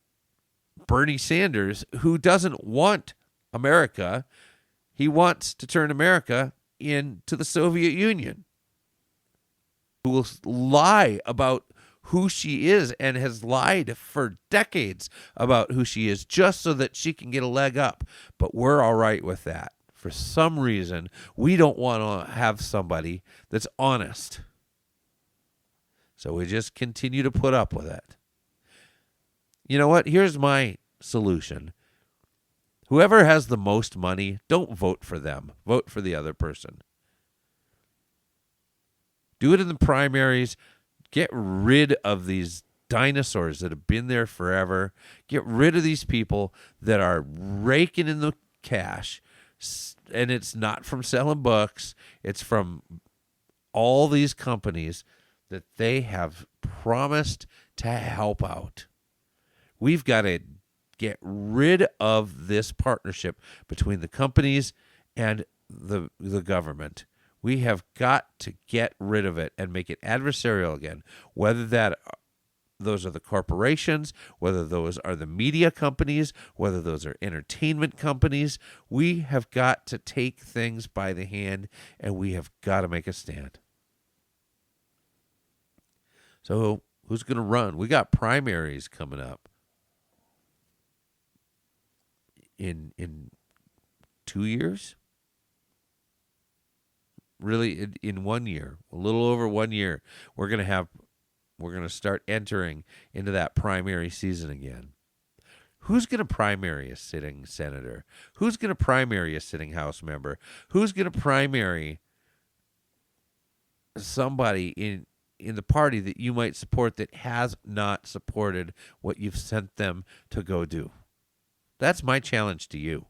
Speaker 1: Bernie Sanders, who doesn't want America. He wants to turn America into the Soviet Union. Who will lie about who she is and has lied for decades about who she is just so that she can get a leg up. But we're all right with that. For some reason, we don't want to have somebody that's honest. So we just continue to put up with it. You know what? Here's my solution. Whoever has the most money, don't vote for them. Vote for the other person. Do it in the primaries. Get rid of these dinosaurs that have been there forever. Get rid of these people that are raking in the cash. And it's not from selling books. It's from all these companies that they have promised to help out. We've got to get rid of this partnership between the companies and the government. We have got to get rid of it and make it adversarial again, whether those are the corporations, whether those are the media companies, whether those are entertainment companies. We have got to take things by the hand, and we have got to make a stand. So who's going to run? We got primaries coming up in 2 years. Really, in 1 year, a little over 1 year, we're going to start entering into that primary season again. Who's going to primary a sitting senator? Who's going to primary a sitting House member? Who's going to primary somebody in the party that you might support that has not supported what you've sent them to go do? That's my challenge to you.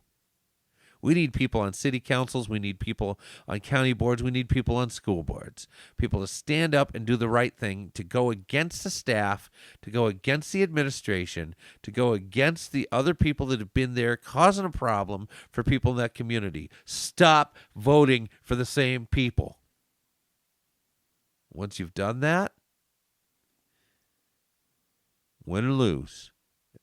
Speaker 1: We need people on city councils. We need people on county boards. We need people on school boards. People to stand up and do the right thing, to go against the staff, to go against the administration, to go against the other people that have been there causing a problem for people in that community. Stop voting for the same people. Once you've done that, win or lose,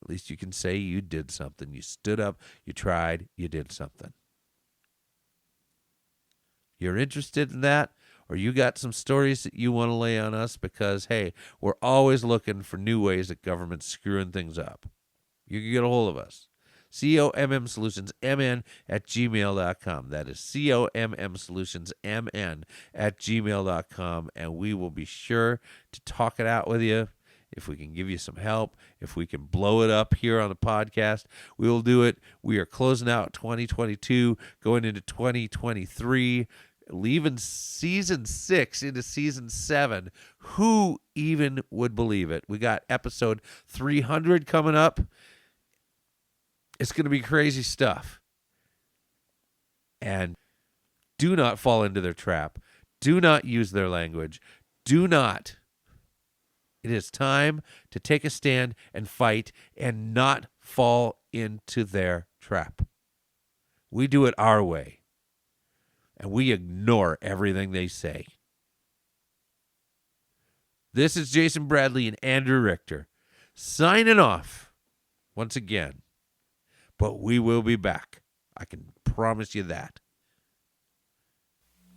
Speaker 1: at least you can say you did something. You stood up, you tried, you did something. You're interested in that, or you got some stories that you want to lay on us because, hey, we're always looking for new ways that government's screwing things up. You can get a hold of us. COMMsolutionsMN@gmail.com. That is COMMsolutionsMN@gmail.com, and we will be sure to talk it out with you. If we can give you some help, if we can blow it up here on the podcast, we will do it. We are closing out 2022, going into 2023, leaving season 6 into season 7. Who even would believe it? We got episode 300 coming up. It's going to be crazy stuff. And do not fall into their trap. Do not use their language. Do not. It is time to take a stand and fight and not fall into their trap. We do it our way, and we ignore everything they say. This is Jason Bradley and Andrew Richter signing off once again, but we will be back. I can promise you that.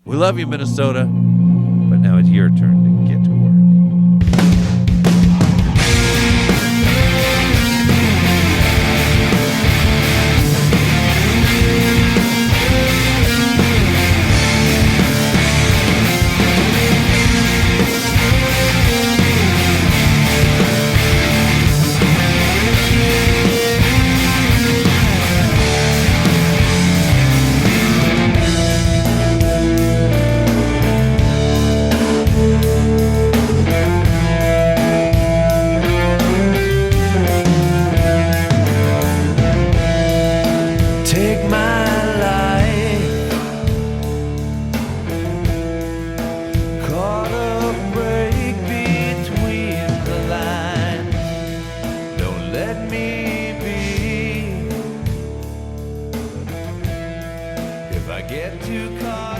Speaker 1: We love you, Minnesota, but now it's your turn to get to work. Get too caught